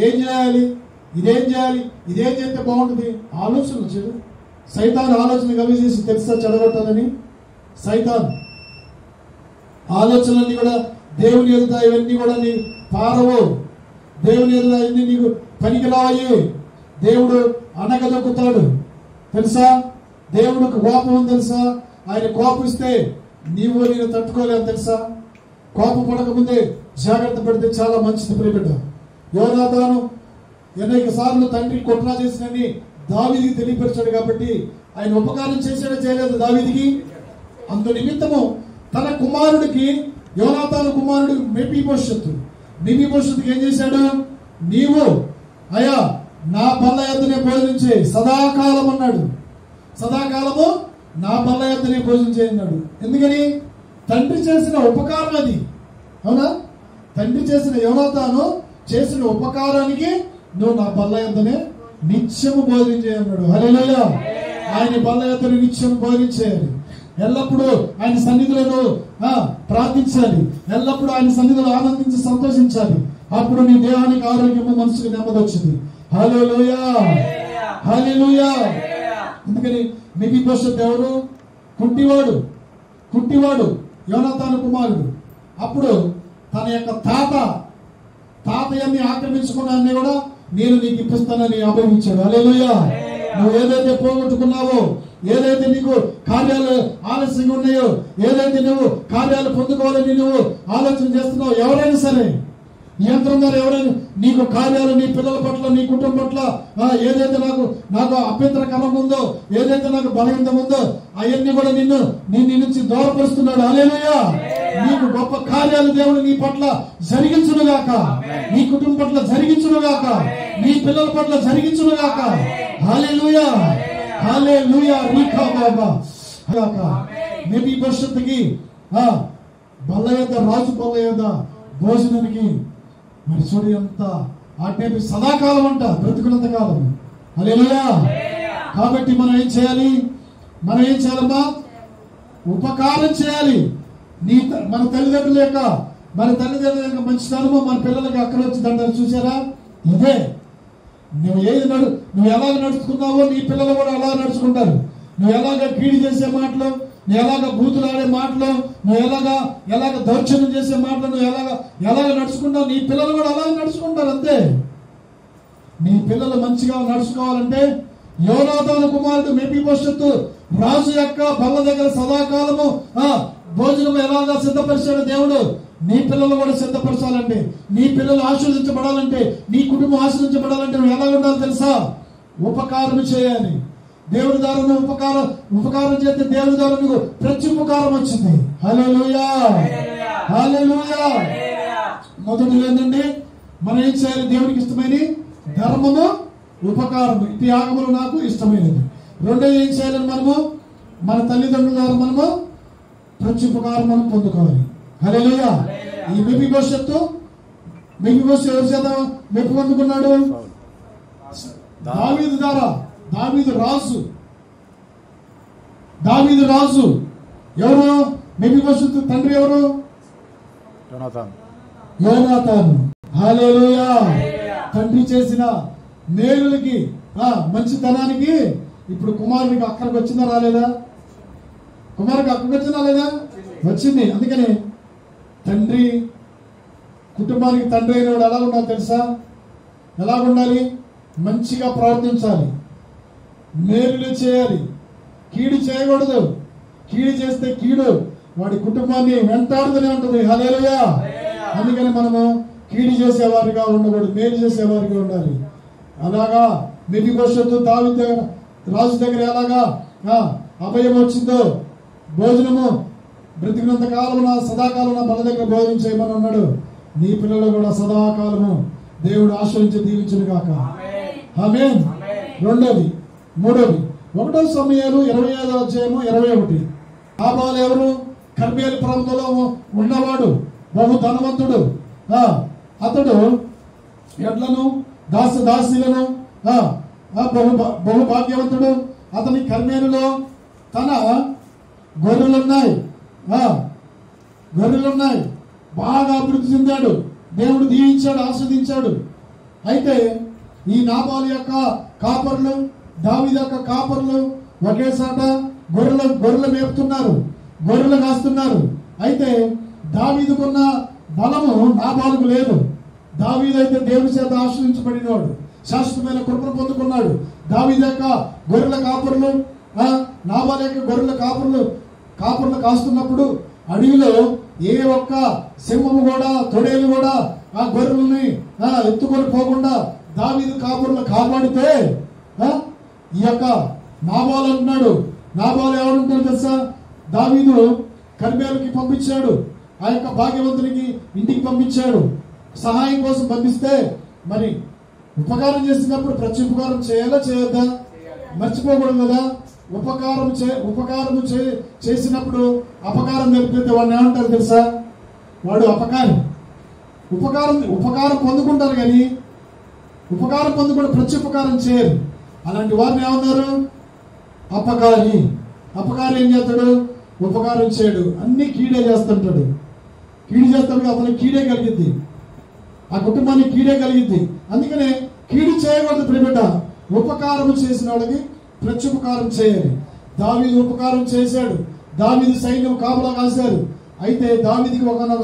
ఏం చేయాలి, ఇదేం చేస్తే బాగుంటుంది ఆలోచన చెడు. సైతాన్ ఆలోచన కలిగేసి తెలుసా చెడగొట్టాలని. సైతాన్ ఆలోచనలన్నీ కూడా దేవుని ఎదుట ఇవన్నీ కూడా నీ పారవు. దేవుని ఎదుట ఇవన్నీ నీకు పనికిరాయి. దేవుడు అనగదొక్కుతాడు తెలుసా. దేవుడికి కోపం తెలుసా. ఆయన కోపిస్తే నేను తట్టుకోలేను తెలుసా. కోపం పడకముందే జాగ్రత్త పడితే చాలా మంచిది ప్రియబిడ్డ. యోనాతాను అనేక సార్లు తండ్రి కుట్ర చేసినని దావీదుకి తెలియపరిచాడు కాబట్టి ఆయన ఉపకారం చేశాడో చేయలేదు దావీదుకి. అందు నిమిత్తము తన కుమారుడికి, యోనాతాను కుమారుడు మెఫీబోషెతుకి ఏం చేశాడు? నీవు అయ్యా నా బల్ల యొద్దనే భోజనం సదాకాలం అన్నాడు. సదాకాలము నా బల్ల యొద్దనే భోజనం చేయన్నాడు. ఎందుకని? తండ్రి చేసిన ఉపకారం అది. అవునా? తండ్రి చేసిన యోనాతాను చేసిన ఉపకారానికి నువ్వు నా బల్ల యొద్దనే నిత్యము భోజనం చేయన్నాడు. హల్లెలూయా. ఆయన బల్ల యొద్దనే నిత్యం భోజనం చేయాలి. ఎల్లప్పుడూ ఆయన సన్నిధిలో ప్రార్థించాలి. ఎల్లప్పుడూ ఆయన సన్నిధిలో ఆనందించి సంతోషించాలి. అప్పుడు నీ దేహానికి ఆరోగ్యము, మనసుకు నెమ్మది వచ్చింది. హల్లెలూయా, హల్లెలూయా. అందుకని మెఫీబోషెతు ఎవరు? కుంటివాడు యోనాతాను కుమారుడు. అప్పుడు తన యొక్క తాతయ్యని ఆక్రమించుకున్నాన్ని కూడా నేను నీకు ఇప్పిస్తానని అభయమిచ్చాడు. హల్లెలూయా. నువ్వు ఏదైతే పోగొట్టుకున్నావో, ఏదైతే నీకు కార్యాలు ఆలస్యంగా ఉన్నాయో, ఏదైతే నువ్వు కార్యాలు పొందుకోవాలని నువ్వు ఆలోచన చేస్తున్నావు, ఎవరైనా సరే యంత్రం ద్వారా ఎవరైనా నీకు కార్యాలు, నీ పిల్లల పట్ల, నీ కుటుంబం పట్ల ఏదైతే నాకు అభ్యంతరకరం ఉందో, ఏదైతే నాకు బలహీనత ఉందో అవన్నీ కూడా నీ నుంచి దూరపరుస్తున్నాడు. హల్లెలూయా. నీకు గొప్ప కార్యాలు దేవుడు నీ పట్ల జరిగించునుగాక, నీ కుటుంబం పట్ల జరిగించునుగాక, నీ పిల్లల పట్ల జరిగించునుగాక. హల్లెలూయా, హల్లెలూయా. రీఖా బాబా మెఫీబోషెతుకి బల్ల యొద్ద, రాజు బల్ల యొద్ద భోజనానికి మరి చూడు ఎంత ఆజ్ఞాపి. సదాకాలం అంట, బ్రతుకున్నంత కాలం. హల్లెలూయా. కాబట్టి మనం ఏం చేయాలమ్మా? ఉపకారం చేయాలి. మన తల్లిదండ్రుల యొక్క మంచితనము మన పిల్లలకి అక్కడ వచ్చి దండాలు చూసారా? ఇదే నువ్వు ఎలాగ నడుచుకున్నావో నీ పిల్లలు కూడా అలా నడుచుకుంటారు. నువ్వు ఎలాగ కీడు చేసే మాటలు, నువ్వు ఎలాగ బూతులు ఆడే మాటలు, నువ్వు ఎలాగ దౌర్జన్యం చేసే మాటలు, నువ్వు ఎలాగ నడుచుకుంటావు, నీ పిల్లలు కూడా అలాగే నడుచుకుంటారు. అంతే. నీ పిల్లలు మంచిగా నడుచుకోవాలంటే యోనాతాను కుమారుడు మెఫీబోషెతు రాజు యొక్క బల్ల దగ్గర సదాకాలము భోజనం ఎలాగా సిద్ధపరిచాడు దేవుడు, నీ పిల్లలు కూడా సిద్ధపరచాలంటే, నీ పిల్లలు ఆశీర్వదించబడాలంటే, నీ కుటుంబం ఆశీర్వదించబడాలంటే నువ్వు ఎలా ఉండాలి తెలుసా? ఉపకారం చేయాలి. దేవుని ద్వారా ఉపకారం చేస్తే దేవుని ద్వారా నీకు ప్రత్యుపకారం వచ్చింది. హల్లెలూయా, హల్లెలూయా. మొదటి ఏంటండి, మనం ఏం చేయాలి? దేవునికి ఇష్టమైన ధర్మము, ఉపకారం. ఇటు యాగములు నాకు ఇష్టమైనది. రెండోది ఏం చేయాలని మనము మన తల్లిదండ్రుల ద్వారా మనము ప్రత్యుపకారం మనం పొందుకోవాలి. హల్లెలూయా. ఈ మెఫీబోషెతు ఎవరి చేత మెప్పు పొందుకున్నాడు? దావీదు ద్వారా. దావీదు రాజు ఎవరు? మెఫీబోషెతు తండ్రి ఎవరు? యోనాతాను. హల్లెలూయా. తండ్రి చేసిన మేలులకి మంచితనానికి ఇప్పుడు కుమారుడికి అక్కడికి వచ్చిందా రాలేదా? కుమారుడికి అక్కడికి వచ్చిందా లేదా? వచ్చింది. అందుకని తండ్రి, కుటుంబానికి తండ్రి అయిన వాడు ఎలా ఉండాలి తెలుసా? ఎలా ఉండాలి? మంచిగా ప్రవర్తించాలి, మేలులు చేయాలి, కీడు చేయకూడదు. కీడు చేస్తే కీడు వాడి కుటుంబాన్ని వెంటాడుతూనే ఉంటుంది. హల్లెలూయా. అందుకని మనము కీడు చేసేవారిగా ఉండకూడదు, మేలు చేసేవారిగా ఉండాలి. అలాగా మెఫీబోషెతు దావీదు రాజు దగ్గర ఎలాగా అభయం వచ్చిందో, భోజనము బ్రతికినంత కాలం సదాకాలం నా బల దగ్గర భోజనం చేయమని అన్నాడు. నీ పిల్లలు కూడా సదాకాలము దేవుడు ఆశ్రయించి దీవించును గాక. ఆమేన్. రెండోది, మూడోది, 1 సమూయేలు 25వ అధ్యాయము 21. నాబాలు ఎవరు? కర్మేలు ప్రాంతంలో ఉన్నవాడు, బహు ధనవంతుడు. అతడు ఎడ్లను దాసీలను బహు భాగ్యవంతుడు. అతని కర్మేలులో తన గొర్రెలున్నాయి, బాగా అభివృద్ధి చెందాడు. దేవుడు దీవించాడు, ఆస్వాదించాడు. అయితే ఈ నాబాలు యొక్క కాపర్లు, దావీదు యొక్క కాపర్లు ఒకేసాట గొర్రెలు మేపుతున్నారు, గొర్రెలు కాస్తున్నారు. అయితే దావీదుకున్న బలము నాబాలుకు లేదు. దావీదు అయితే దేవుని చేత ఆశ్రయించబడినవాడు, శాశ్వతమైన కృపను పొందుకున్నాడు. దావీదు యొక్క గొర్రెల కాపర్లు, నాబాలు యొక్క గొర్రెల కాపర్లు కాస్తున్నప్పుడు అడవిలో ఏ ఒక్క సింహము కూడా, తొడేలు కూడా ఆ గొర్రెల్ని ఎత్తుకొని పోకుండా దావీదు కాపర్లు కాపాడితే ఈ యొక్క నాబాలు అంటున్నాడు. నాబాలు ఎవరుంటారు తెలుసా? దావీదు కర్మేలుకి పంపించాడు, ఆ యొక్క భాగ్యవంతునికి ఇంటికి పంపించాడు. సహాయం కోసం పంపిస్తే మరి ఉపకారం చేసినప్పుడు ప్రత్యుపకారం చేయాలా చేయొద్దా? మర్చిపోకూడదు కదా. ఉపకారం చేసినప్పుడు అపకారం తెలిపితే వాడిని ఏమంటారు తెలుసా? వాడు అపకారి. ఉపకారం పొందుకుంటారు కానీ ఉపకారం పొందుకుంటే ప్రత్యుపకారం చేయరు. అలాంటి వారిని ఏమన్నారు? అపకారి. అపకారి ఏం చేస్తాడు? ఉపకారం చేయడు, అన్ని కీడే చేస్తుంటాడు. కీడు చేస్తాడు, అతనికి కీడే కలిగిద్ది, ఆ కుటుంబానికి కీడే కలిగిద్ది. అందుకనే కీడు చేయకూడదు ప్రియబిడ్డ. ఉపకారం చేసిన వాళ్ళకి ప్రత్యుపకారం చేయాలి. దావీదు ఉపకారం చేశాడు. దావీదు సైన్యం కాపలా కాశారు. అయితే దావీదుకి ఒకనొక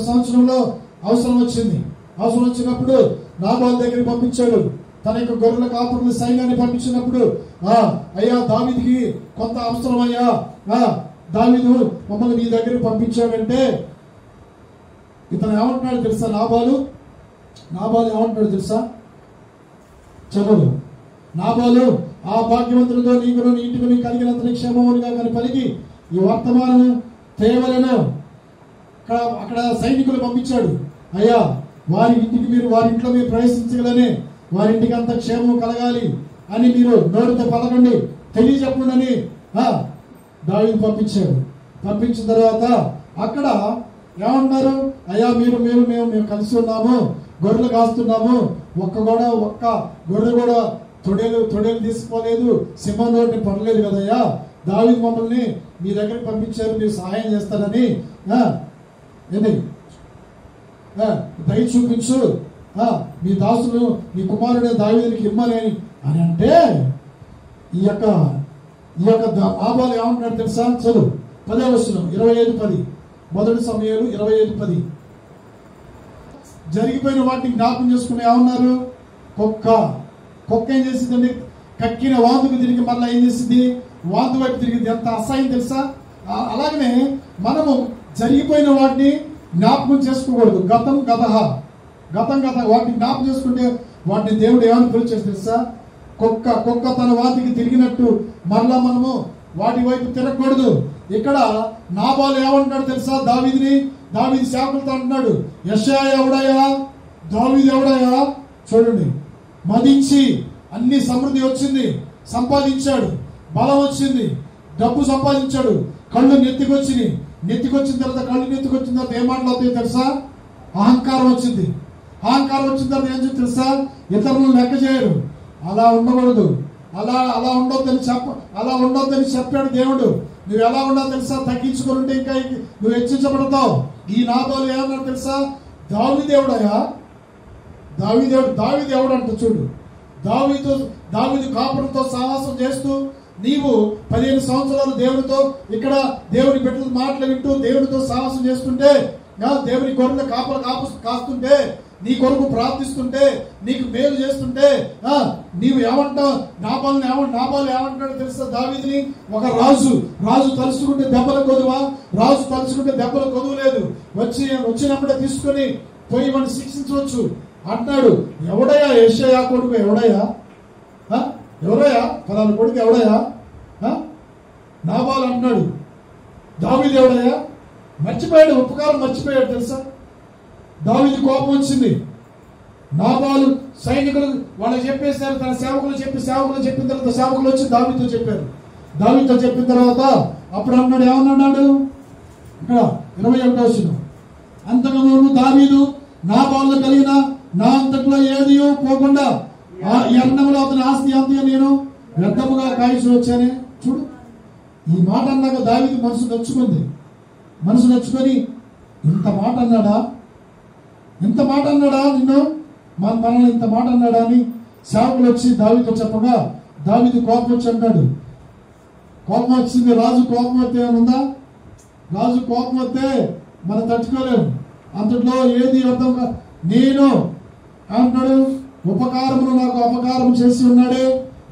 సంవత్సరంలో అవసరం వచ్చినప్పుడు నాబాలు దగ్గరికి పంపించాడు. తన యొక్క గొర్రెల కాపురుల సైన్యాన్ని పంపించినప్పుడు, అయ్యా దావీదుకి కొంత అవసరం అయ్యా, దావీదు మమ్మల్ని మీ దగ్గరికి పంపించాడంటే ఇతను ఏమంటున్నాడు తెలుసా? నాబాలు ఏమంటున్నాడు తెలుసా? చదువు. నాబాలు ఆ భాగ్యవంతులతో నీకును నీ ఇంటికి కలిగినంత క్షేమములుగా కానీ పలికి ఈ వర్తమానం తేవలను అక్కడ సైనికులు పంపించాడు. అయ్యా వారి ఇంట్లో మీరు ప్రవేశించగలనే, వారింటికి అంత క్షేమం కలగాలి అని మీరు నోటితో పలకండి, తెలియజెప్పండి అని దావీదు పంపించాడు. పంపించిన తర్వాత అక్కడ ఏమంటున్నారు? అయ్యా మేము కలిసి ఉన్నాము, గొర్రెలు కాస్తున్నాము, ఒక్క గొర్రె కూడా తొడేలు తీసుకోలేదు, సింహం నోటిని పడలేదు కదయ్యా. దావీదు మమ్మల్ని మీ దగ్గరికి పంపించారు, మీరు సహాయం చేస్తారని దయ చూపించు, మీ దాసులు మీ కుమారుడే దావీదునికి ఇమ్మని అని అంటే ఈ యొక్క నాబాలు ఏమంటున్నాడు తెలుసా? చదువు 10వ వచనం 25:10. 1 సమూయేలు 25:10. జరిగిపోయిన వాటిని జ్ఞాపకం చేసుకుని ఏమన్నారు? కుక్క ఏం చేసిందండి? కక్కిన వాంతుకు తిరిగి మళ్ళీ ఏం చేసింది? వాంతు వైపు తిరిగింది. ఎంత అసహ్యం తెలుసా? అలాగనే మనము జరిగిపోయిన వాటిని జ్ఞాపకం చేసుకోకూడదు. గతం వాటిని జ్ఞాపకం చేసుకుంటే వాటిని దేవుడు ఏమని పిలిచేసి తెలుసా? కుక్క తన వాతికి తిరిగినట్టు మరలా మనము వాటి వైపు తిరగకూడదు. ఇక్కడ నాబాలు ఏమంటాడు తెలుసా? దావీదు సేవకులతో అంటున్నాడు, యెషయా ఎవడయ్యా, దావీదు ఎవడయ్యా? చూడండి, మదించి అన్ని సమృద్ధి వచ్చింది, సంపాదించాడు, బలం వచ్చింది, డబ్బు సంపాదించాడు, కళ్ళు నెత్తికొచ్చిన తర్వాత ఏం మాట్లాడుతాయి తెలుసా? అహంకారం వచ్చింది తర్వాత ఏం చెప్పి తెలుసా? ఇతరులను లెక్క చేయరు. అలా ఉండకూడదు. అలా ఉండొద్దని చెప్పాడు దేవుడు. నువ్వు ఎలా ఉండాలో తెలుసా? తగ్గించుకుంటే ఇంకా నువ్వు హెచ్చించబడతావు. ఈ నాబాలు ఏమన్నాడు తెలుసా? దావీదు ఎవడంట చూడు. దావీదు కాపురంతో సహవాసం చేస్తూ నీవు 15 సంవత్సరాలు దేవునితో ఇక్కడ దేవుని బిడ్డల మాటలు వింటూ దేవునితో సహవాసం చేస్తుంటే, దేవుని గొర్రెల కాస్తుంటే, నీ కొరకు ప్రార్థిస్తుంటే, నీకు మేలు చేస్తుంటే నీవు ఏమంటావు? నాబాలు ఏమంటాడు తెలుసా? దావీదుని ఒక రాజు తలుచుకుంటే దెబ్బల కొదువా? రాజు తలుచుకుంటే దెబ్బల కొదువు లేదు. వచ్చినప్పుడే తీసుకొని పోయి వాడిని శిక్షించవచ్చు అంటున్నాడు. ఎవడయ్యా యెషయా కొడుకు? ఎవడయ్యా ఫలానా కొడుకు ఎవడయ్యా? నాబాలు అంటున్నాడు. దావీదు ఎవడయ్యా? మర్చిపోయాడు, ఉపకారం మర్చిపోయాడు తెలుసా? దావీదు కోపం వచ్చింది. నాబాలు సైనికులు వాళ్ళకి చెప్పేశారు, తన సేవకులు చెప్పిన తర్వాత సేవకులు వచ్చి దావీదుతో చెప్పారు. దావీదుతో చెప్పిన తర్వాత అప్పుడు అన్నాడు, ఏమన్నాడు? ఇక్కడ 21వ వచనం, అంతకుముందు దావీదు నాబాలు కలిగిన నా అంతట్లో ఏది పోకుండా ఎన్నములో అతని ఆస్తి అంతగా నేను వ్యర్థముగా కాయచి వచ్చానే. చూడు, ఈ మాట అన్నాక దావీదు మనసు నచ్చుకొని ఇంత మాట అన్నాడా నిన్ను మనల్ని ఇంత మాట అన్నాడా అని సేవకులు వచ్చి దావీదుతో చెప్పగా దావీదు కోపం వచ్చి అంటాడు. కోపం వచ్చింది. రాజు కోపం వస్తే ఏమనుందా? రాజు కోపం వస్తే మనం తట్టుకోలేము. అంతట్లో ఏది అర్థం నేను అంటాడు, ఉపకారమును నాకు అపకారం చేసి ఉన్నాడే.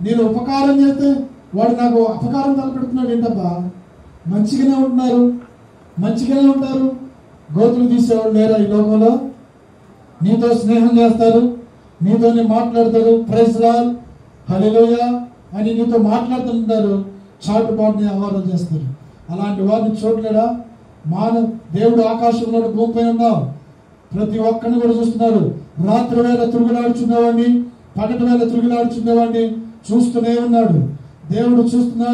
నేను ఉపకారం చేస్తే వాడు నాకు అపకారం తలపెడుతున్నాడు. ఏంటబ్బా, మంచిగానే ఉంటారు. గోతులు తీసేవాళ్ళు లేరా ఈ లోకంలో? నీతో స్నేహం చేస్తారు, నీతోనే మాట్లాడతారు, ప్రైజ్ లార్డ్ హల్లెలూయా అని నీతో మాట్లాడుతుంటారు, చాటుపాటుని ఆహారం చేస్తారు. అలాంటి వారిని చూడలేడా? దేవుడు ఆకాశంలో భూమిపై ఉన్నావు, ప్రతి ఒక్కరిని కూడా చూస్తున్నాడు. రాత్రి వేళ తిరుగులాడుచున్నవాడిని, పగటి వేళ తిరుగులాడుచున్నవాడిని చూస్తూనే ఉన్నాడు. దేవుడు చూస్తా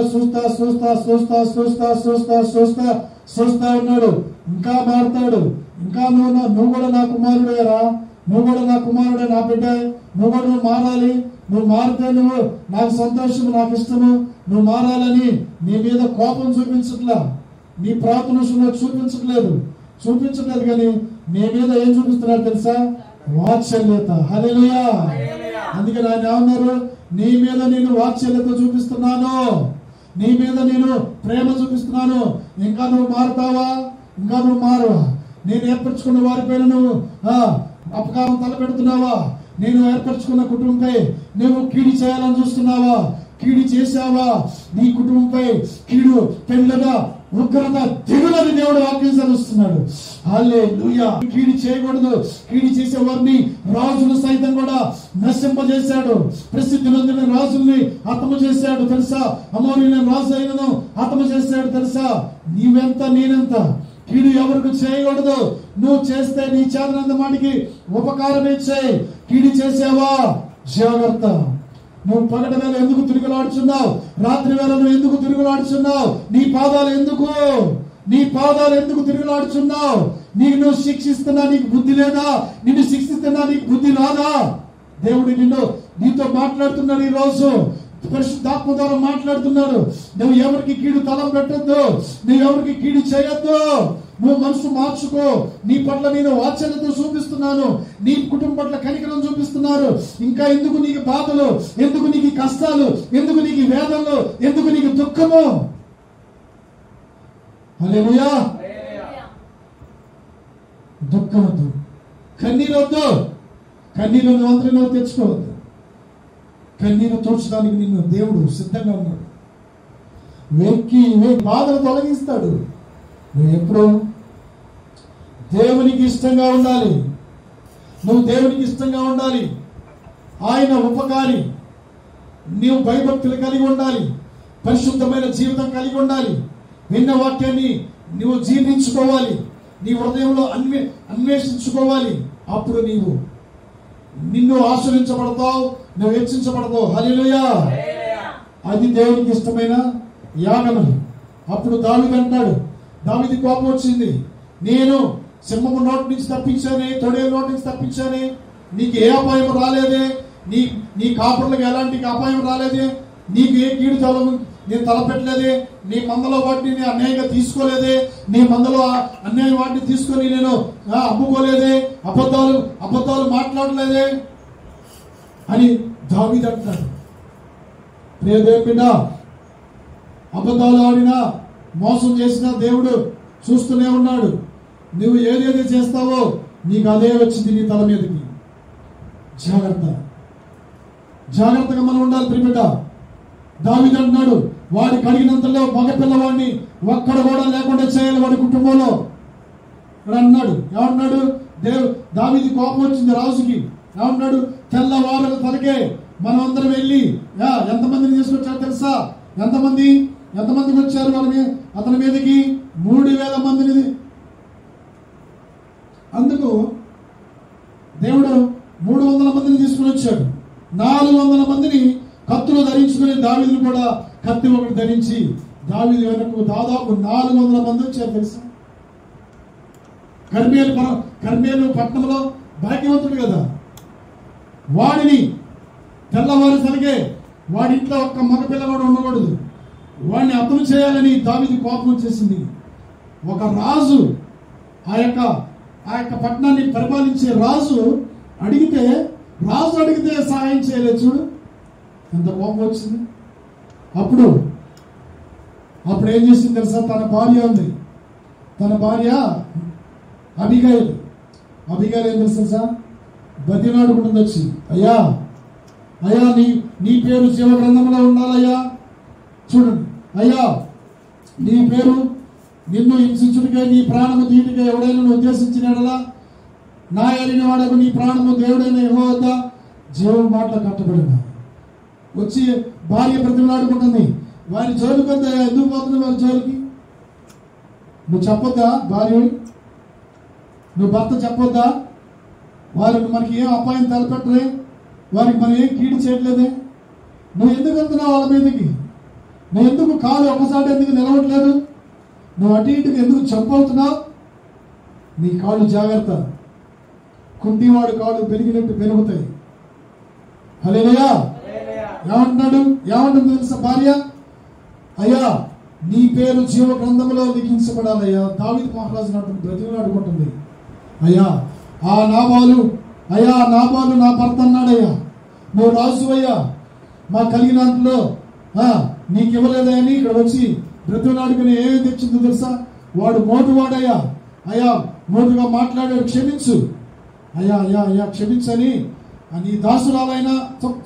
ఉన్నాడు. ఇంకా మారుతాడు. ఇంకా నువ్వు కూడా నా కుమారుడేరా, నువ్వు కూడా నా కుమారుడే, నా బిడ్డ, నువ్వు మారాలి. నువ్వు మారితే నువ్వు నాకు సంతోషము, నాకు ఇష్టము. నువ్వు మారాలని నీ మీద కోపం చూపించట్లా, నీ ప్రార్థన చూపించట్లేదు కానీ నీ మీద ఏం చూపిస్తున్నాడు తెలుసా? వాత్సల్యత. హల్లెలూయా. అందుకని ఆయన ఏమన్నారు? నీ మీద నేను వాత్సల్యత చూపిస్తున్నాను, నీ మీద నేను ప్రేమ చూపిస్తున్నాను. ఇంకా నువ్వు మారుతావా? ఇంకా నువ్వు మారవా? నేను ఏర్పరచుకున్న వారిపైన నువ్వు అపకారం తలపెడుతున్నావా? నేను ఏర్పరచుకున్న కుటుంబంపై నువ్వు కీడు చేయాలని చూస్తున్నావా? కీడు చేశావా? నీ కుటుంబంపై కీడు, పెళ్ళగా ఉగ్రత, దిగులని దేవుడు వాక్యం చదువుతున్నాడు. హల్లెలూయా. కీడు చేయకూడదు. కీడు చేసే వారిని రాజులు సైతం కూడా నశింపజేశాడు. ప్రసిద్ధి నొందిన రాజుల్ని హతము చేశాడు తెలుసా? అమోరీయుల రాజు అయినను హతము చేశాడు తెలుసా? నీవెంత నేనెంత. కీడు ఎవరికి చేయకూడదు. నువ్వు చేస్తే నీ చేతనంత మాటికి ఉపకారమే చేయి. కీడు చేసావా? జాగ్రత్త. నువ్వు పగటి వేళ ఎందుకు తిరుగులాడుచున్నావు? రాత్రి వేళ నువ్వు ఎందుకు తిరుగులాడుచున్నావు? నీ పాదాలు ఎందుకు తిరుగులాడుచున్నావు? నువ్వు శిక్షిస్తున్నా నీకు బుద్ధి లేదా? నిన్ను శిక్షిస్తున్నా నీకు బుద్ధి రాదా? దేవుడు నీతో మాట్లాడుతున్నాడు. ఈ రోజు పరిశుద్ధాత్మ ద్వారా మాట్లాడుతున్నాడు. నువ్వు ఎవరికి కీడు తలం పెట్టద్దు, నువ్వు ఎవరికి కీడు చేయొద్దు. నువ్వు మనసు మార్చుకో. నీ పట్ల నేను వాత్సల్యత చూపిస్తున్నాను, నీ కుటుంబం పట్ల కనికరం చూపిస్తున్నారు. ఇంకా ఎందుకు నీకు బాధలు, ఎందుకు నీకు కష్టాలు, ఎందుకు నీకు వేదనలు, ఎందుకు నీకు దుఃఖము? హల్లెలూయా. దుఃఖం వద్దు, కన్నీరు వద్దు. కన్నీరు నువ్వు తెచ్చుకోవద్దు. కన్నీరు తోడ్చడానికి నిన్ను దేవుడు సిద్ధంగా ఉన్నాడు. బాధలు తొలగిస్తాడు. నువ్వు ఎప్పుడు దేవునికి ఇష్టంగా ఉండాలి. నువ్వు దేవునికి ఇష్టంగా ఉండాలి. ఆయన ఉపకారి. నీవు భయభక్తులు కలిగి ఉండాలి. పరిశుద్ధమైన జీవితం కలిగి ఉండాలి. విన్న వాక్యాన్ని నువ్వు జీర్ణించుకోవాలి. నీ హృదయంలో అన్వేషించుకోవాలి. అప్పుడు నిన్ను ఆశ్రయించబడతావు, నువ్వు హెచ్చించబడతావు. హల్లెలూయా. అది దేవునికి ఇష్టమైన యాగములు. అప్పుడు దావీదు అంటాడు, దావీదు కోపం వచ్చింది, నేను సింహము నోటి నుంచి తప్పించానే, తొడేలు నోటి నుంచి తప్పించానే, నీకు ఏ అపాయం రాలేదే, నీ కాపురులకు ఎలాంటి అపాయం రాలేదే, నీకు ఏ కీడు నేను తలపెట్టలేదే, నీ మందలో వాటిని నేను అన్యాయంగా తీసుకోలేదే, నీ మందలో అన్యాయం వాటిని తీసుకొని నేను అమ్ముకోలేదే, అబద్ధాలు మాట్లాడలేదే అని దావీదు అంటాడు. ప్రియదేవుడా, అబద్ధాలు ఆడినా మోసం చేసినా దేవుడు చూస్తూనే ఉన్నాడు. నువ్వు ఏదేది చేస్తావో నీకు అదే వచ్చింది నీ తల మీదకి. జాగ్రత్తగా మనం ఉండాలి ప్రియబిడ్డ. దావీదు అంటున్నాడు, వాడి కడిగినంతలో మగపిల్లవాడిని ఒక్కడ కూడా లేకుండా చేయాలి వాడి కుటుంబంలో అన్నాడు. ఏమన్నాడు? దావీదు కోపం వచ్చింది రాజుకి. ఏమన్నాడు? తెల్లవారుల తలకే మనం అందరం వెళ్ళి ఎంతమందిని తీసుకొచ్చారు తెలుసా? ఎంతమందికి వచ్చారు అతని మీదకి? 3000 మందిని. అందుకు దేవుడు 300 మందిని తీసుకుని వచ్చాడు. 400 మందిని కత్తులు ధరించుకుని దావీదును కూడా కత్తి ఒకటి ధరించి దావీదు వెనక్కు దాదాపు 400 మంది వచ్చారు తెలుసా? కర్మేలు పట్టణంలో భాగ్యవంతుడు కదా, వాడిని తెల్లవారుసరిగే వాడి ఇంట్లో ఒక్క మగపిల్లవాడు ఉండకూడదు, వాడిని అర్థం చేయాలని దావీదు కోపం వచ్చేసింది. ఒక రాజు ఆ యొక్క పట్టణాన్ని పరిపాలించే రాజు అడిగితే సహాయం చేయలేదు. చూడు ఎంత కోపం వచ్చింది. అప్పుడు ఏం చేసింది తెలుసా? తన భార్య ఉంది, తన భార్య అబిగైల్ ఏం తెలుసా? బతిలాడుకుంటుంది వచ్చి, అయ్యా నీ పేరు జీవ గ్రంథంలో ఉండాలయ్యా. చూడండి, అయ్యా నీ పేరు నిన్ను హింసించుడికే, నీ ప్రాణము తీటికే ఎవడైనా ఉద్దేశించినడలా నా ఏలిన వాడకు నీ ప్రాణము దేవుడైన యెహోవా వద్ద జీవం మాటలు కట్టబడిన. వచ్చి భార్య బ్రతిమలాడుకుంటుంది, వారి జోలికి వద్దా? ఎందుకు పోతున్నావు వారి జోలికి? నువ్వు చెప్పొద్దా? భార్య నువ్వు భర్త చెప్పొద్దా? వారికి మనకి ఏం అపాయం తలపెట్టలే, వారికి మనం ఏం కీడు చేయట్లేదే, నువ్వు ఎందుకు వెళ్తున్నావు వాళ్ళ మీదకి? నువ్వు ఎందుకు కాలు ఒకసారి ఎందుకు నిలవట్లేదు? నువ్వు అటు ఇటుకు ఎందుకు చంపవుతున్నావు? నీ కాళ్ళు జాగ్రత్త, కుంటివాడు కాళ్ళు పెరిగినట్టు పెరుగుతాయి. హల్లెలూయా. ఏమంటుంది తెలుసా భార్య? అయ్యా నీ పేరు జీవ గ్రంథంలో లిఖించబడాలయ్యా. దావీదు మహారాజు నాటు బ్రతిమలాడుకుంటుంది, అయ్యా నాబాలు నా భర్త అన్నాడయ్యా, నువ్వు రాజు అయ్యా, మా కలిగినంతలో నీకు ఇవ్వలేదా అని ఇక్కడ వచ్చి బ్రతిమలాడుకుని ఏమి తెచ్చిందో తెలుసా? వాడు మోటువాడయ్యా, మోటుగా మాట్లాడాడు, క్షమించు అయ్యా క్షమించని నీ దాసురాలైనా.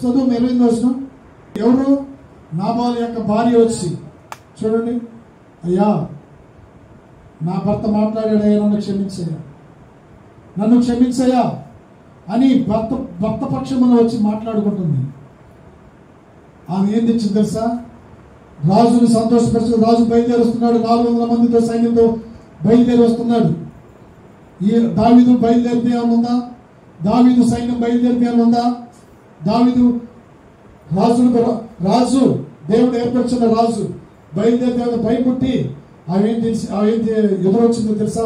చదువు 20వ వచనం. ఎవరు? నాబాలు యొక్క భార్య వచ్చి, చూడండి, అయ్యా నా భర్త మాట్లాడాడయ్యా, నన్ను క్షమించయ్యా అని భర్త పక్షమున వచ్చి మాట్లాడుకుంటుంది. ఆమె ఏం తెచ్చింది తెలుసా? రాజుని సంతోషపరిచి రాజు బయలుదేరి వస్తున్నాడు, 400 మందితో సైన్యంతో బయలుదేరి వస్తున్నాడు. ఈ దావీదు బయలుదేరితే ఏమనుందా? దావీదు సైన్యం బయలుదేరితే ఏమనుందా? దావీదు రాజు దేవుడు ఏర్పరిచిన రాజు బయలుదేరితే భయపుట్టి అవేంటి ఎదురొచ్చిందో తెలుసా?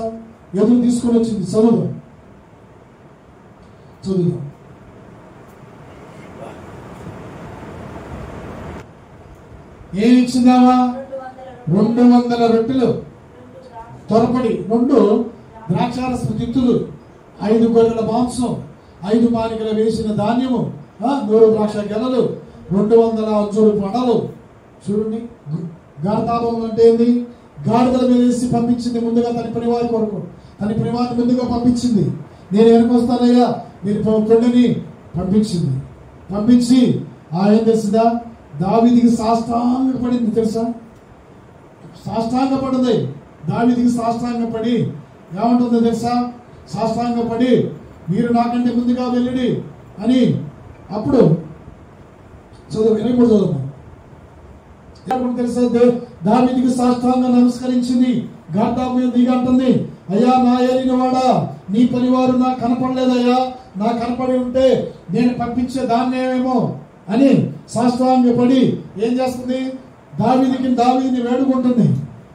ఎదురు తీసుకొని వచ్చింది. చదువు ఏమి ఇచ్చిందావా? 200 రొట్టెలు త్వరపడి, 2 ద్రాక్షారస తిత్తులు, 5 గొర్రెల మాంసం, 5 మానికలు వేసిన ధాన్యము, 100 ద్రాక్ష గెలలు, 200 అంజూరు పడలు. చూడండి, గాఢతాపం అంటే ఏంది? గాడిదల మీద వేసి పంపించింది ముందుగా తన పనివారి కొరకు. తన పనివారిని ముందుగా పంపించింది. నేను వెనకొస్తానయ్యా మీరు పొండని పంపించింది. పంపించి ఏం తెలుసుదా, దావీదుకి సాష్టాంగపడింది తెలుసా, సాష్టాంగపడింది. దావీదుకి సాష్టాంగపడి ఏమంటుందో తెలుసా, సాష్టాంగపడి మీరు నాకంటే ముందుగా వెళ్ళిడి అని. అప్పుడు చదువు 23 చదువు తెలుసా, దావీదుకి సాష్టాంగ నమస్కరించింది. గాఢాపు దిగి అంటుంది, అయ్యా నా ఏలినవాడా, నీ పనివారు నాకు కనపడలేదయ్యా, నాకు కనపడి ఉంటే నేను పంపించే దాన్నేమేమో అని సాష్టాంగపడి ఏం చేస్తుంది, దావీదుని వేడుకుంటుంది.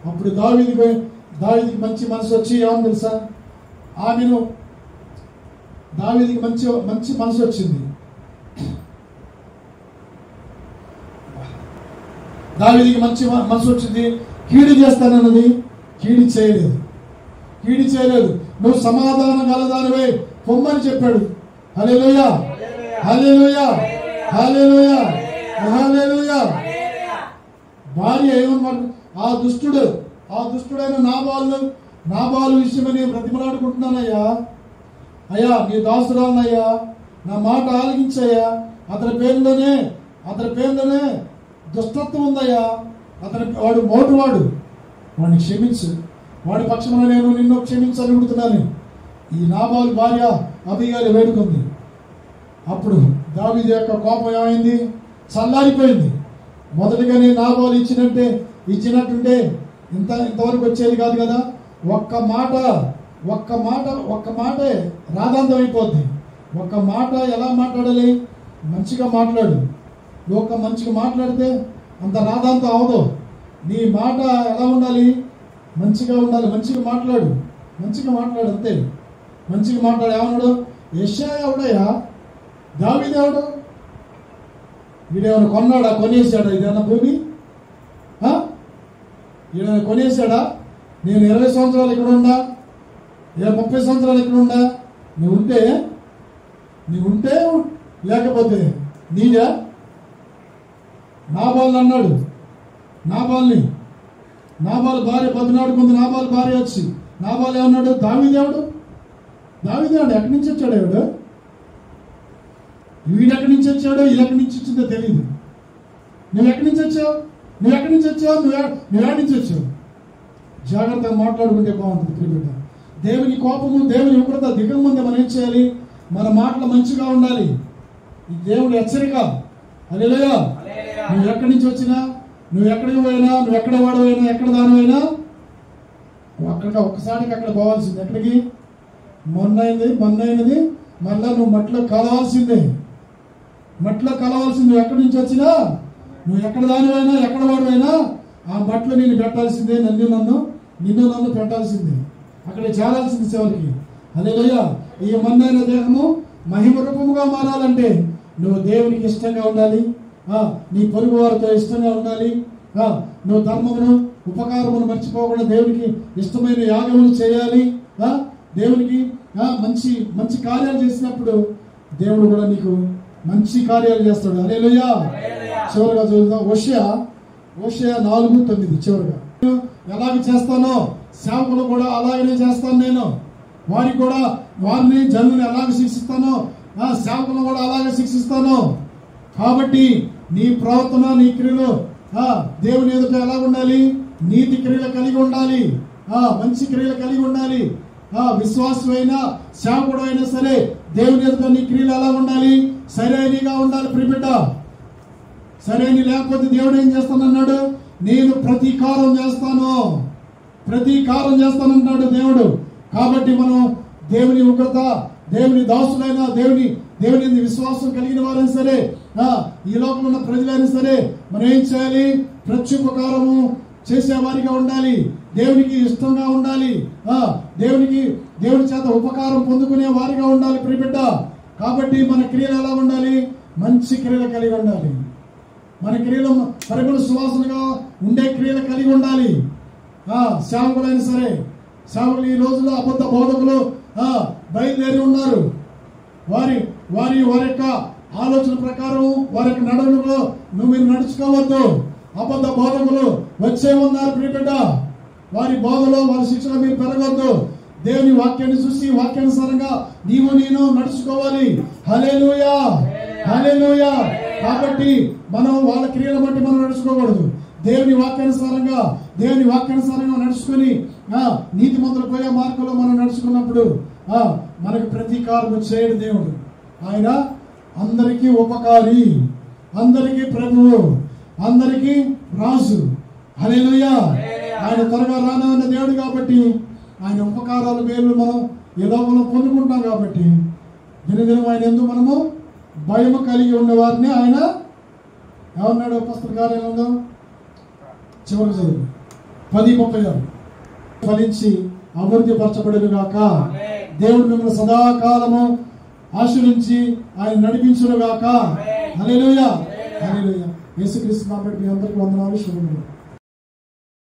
అప్పుడు దావీదుకి మంచి మనసు వచ్చి ఏమని తెలుసా, ఆమెను దావీదుకి మంచి మనసు వచ్చింది. దావీదుకి మంచి మనసు వచ్చింది. కీడు చేస్తానన్నది కీడు చేయలేదు. నువ్వు సమాధానం గలదానివే పొమ్మని చెప్పాడు. హల్లెలూయా, హల్లెలూయా, హల్లెలూయా, హల్లెలూయా. భార్య ఏమన్నమాట, ఆ దుష్టుడైన నాబాలు విషయమని బ్రతిమలాడుకుంటున్నానయ్యా, అయ్యా నీ దాసురాలనయ్యా, నా మాట ఆలకించయ్యా, అతని పేరులోనే దుష్టత్వం ఉందయ్యా, వాడు మోటువాడు, వాడిని క్షమించు, వాడి పక్షంలో నేను నిన్ను క్షమించాలని అడుగుతున్నాను. ఈ నాబాలు భార్య అబిగైలు వేడుకుంది. అప్పుడు దావీదు యొక్క కోపం ఏమైంది, చల్లారిపోయింది. మొదటిగానే నాబాలు ఇచ్చినట్టుంటే ఇంతవరకు వచ్చేది కాదు కదా. ఒక్క మాటే రాదాంతం అయిపోద్ది. ఒక్క మాట ఎలా మాట్లాడాలి, మంచిగా మాట్లాడు. నువ్వు మంచిగా మాట్లాడితే అంత రాదాంతం అవదు. నీ మాట ఎలా ఉండాలి, మంచిగా ఉండాలి. మంచిగా మాట్లాడు అంతే. మంచిగా మాట్లాడు. ఏమన్నాడు, యెషయా ఎవడయ్యా, దావీదు ఎవడు, వీడేమైనా కొన్నాడా, కొనేసాడా, ఇదేమన్నా భూమి, ఈయన కొనేసాడా? నేను 20 సంవత్సరాలు ఇక్కడ ఉండా, 30 సంవత్సరాలు ఇక్కడ ఉండా, నువ్వు ఉంటే లేకపోతే నీదా? నాబాలు అన్నాడు. నాబాలు భార్య బతినాడుకుంది. నాబాలు భార్య వచ్చి నాబాలు ఏమన్నాడు, దావీదేవుడు ఎక్కడి నుంచి వచ్చాడు, వీడెక్కడి నుంచి వచ్చాడో వీళ్ళెక్కడి నుంచి వచ్చిందో తెలియదు. నువ్వు ఎక్కడి నుంచి వచ్చావు, నువ్వు ఏడు నుంచి వచ్చావు. జాగ్రత్తగా మాట్లాడుకుంటే బాగుంటుంది ప్రియబిడ్డ. దేవుని కోపము, దేవుని ఉగ్రత దిగం ముందే మనం ఏం చేయాలి, మన మాటలు మంచిగా ఉండాలి. ఈ దేవుడి హెచ్చరిక. హల్లెలూయా. నువ్వు ఎక్కడి నుంచి వచ్చినా, నువ్వు ఎక్కడికి పోయినా, నువ్వు ఎక్కడ వాడవైనా, ఎక్కడ దానివైనా, ఒక్కసారికి అక్కడ పోవాల్సింది. ఎక్కడికి, మొన్నైనది మళ్ళా నువ్వు మట్టిలో కలవాల్సిందే. నువ్వు ఎక్కడి నుంచి వచ్చినా, నువ్వు ఎక్కడ దానివైనా, ఎక్కడ వాడవైనా, ఆ మట్టిలో నిన్ను పెట్టాల్సిందే. నిన్ను పెట్టాల్సిందే. అక్కడ చేరాల్సింది చివరికి. హల్లెలూయా. ఈ మన్నైన దేహము మహిమ రూపముగా మారాలంటే నువ్వు దేవునికి ఇష్టంగా ఉండాలి, నీ పొరుగు వారితో ఇష్టంగా ఉండాలి, నువ్వు ధర్మమును ఉపకారమును మర్చిపోకుండా దేవునికి ఇష్టమైన యాగములు చేయాలి. దేవునికి మంచి కార్యాలు చేసినప్పుడు దేవుడు కూడా నీకు మంచి కార్యాలు చేస్తాడు. హల్లెలూయా. చివరిగా చూద్దాం, హోషేయ 4:9. చివరిగా, ఎలాగ చేస్తానో సేవకులు కూడా అలాగనే చేస్తాను నేను. వారిని జనులను ఎలాగ శిక్షిస్తానో సేవకులను కూడా అలాగే శిక్షిస్తాను. కాబట్టి నీ ప్రవర్తన, నీ క్రియలు దేవుని ఎదుట ఎలా ఉండాలి, నీతి క్రియలు కలిగి ఉండాలి, మంచి క్రియలు కలిగి ఉండాలి. విశ్వాసమైనా సేవకుడు అయినా సరే దేవుని ఎదుట నీ క్రియలు ఎలా ఉండాలి, సరైనగా ఉండాలి. ప్రియబిడ్డ, సరైన లేకపోతే దేవుడు ఏం చేస్తానన్నాడు, నేను ప్రతీకారం చేస్తానంటున్నాడు దేవుడు. కాబట్టి మనం దేవుని ఉగ్రత, దేవుని దాసులైన, దేవుని విశ్వాసం కలిగిన వారైనా సరే, ఈ లోకంలో ఉన్న ప్రజలైనా సరే మనం ఏం చేయాలి, ప్రత్యుపకారము చేసేవారిగా ఉండాలి, దేవునికి ఇష్టంగా ఉండాలి, దేవుని చేత ఉపకారం పొందుకునే వారిగా ఉండాలి ప్రియబిడ్డ. కాబట్టి మన క్రియలు ఎలా ఉండాలి, మంచి క్రియలు కలిగి ఉండాలి. మన క్రియలు పరిమళ సువాసనగా ఉండే క్రియలు కలిగి ఉండాలి. సేవకులైనా సరే, సేవకులు ఈ రోజుల్లో అబద్ధ బోధకులు బయలుదేరి ఉన్నారు. వారి యొక్క ఆలోచన ప్రకారం, వారి యొక్క నడవడిలో మీరు నడుచుకోవద్దు. అబద్ధ బోధకులు వచ్చే ఉన్నారు ప్రియబిడ్డ. వారి బోధలో, వారి శిక్షణ మీరు పెరగొద్దు. దేవుని వాక్యాన్ని చూసి వాక్యానుసారంగా నేను నడుచుకోవాలి. హల్లెలూయా, హల్లెలూయా, కాబట్టి మనం వాళ్ళ క్రియల బట్టి మనం నడుచుకోకూడదు. దేవుని వాక్యానుసారంగా నడుచుకొని నీతిమంతులు పోయే మార్గంలో మనం నడుచుకున్నప్పుడు మనకు ప్రతీకారం చేయడు దేవుడు. ఆయన అందరికీ ఉపకారి, అందరికీ ప్రభువు, అందరికీ రాజు. హల్లెలూయా. ఆయన త్వరగా రానన్న దేవుడు కాబట్టి ఆయన ఉపకారాలు మేలు మనం ఈ లోకంలో పొందుకుంటాం. కాబట్టి దినదినం ఆయన ఎందుకు మనము భయము కలిగి ఉన్న వారిని ఆయన ఏమన్నాడు? పుస్తక కార్యాలయంలో చివరి చదువు 10:36 ఫలించి అభివృద్ధి పరచబడును గాక. దేవుడు మిమ్మల్ని సదాకాలము ఆశీర్వదించి ఆయన నడిపించును గాక. హల్లెలూయా. హల్లెలూయా. యేసుక్రీస్తు నామమున మీ అందరికీ వందనాలు, శుభములు.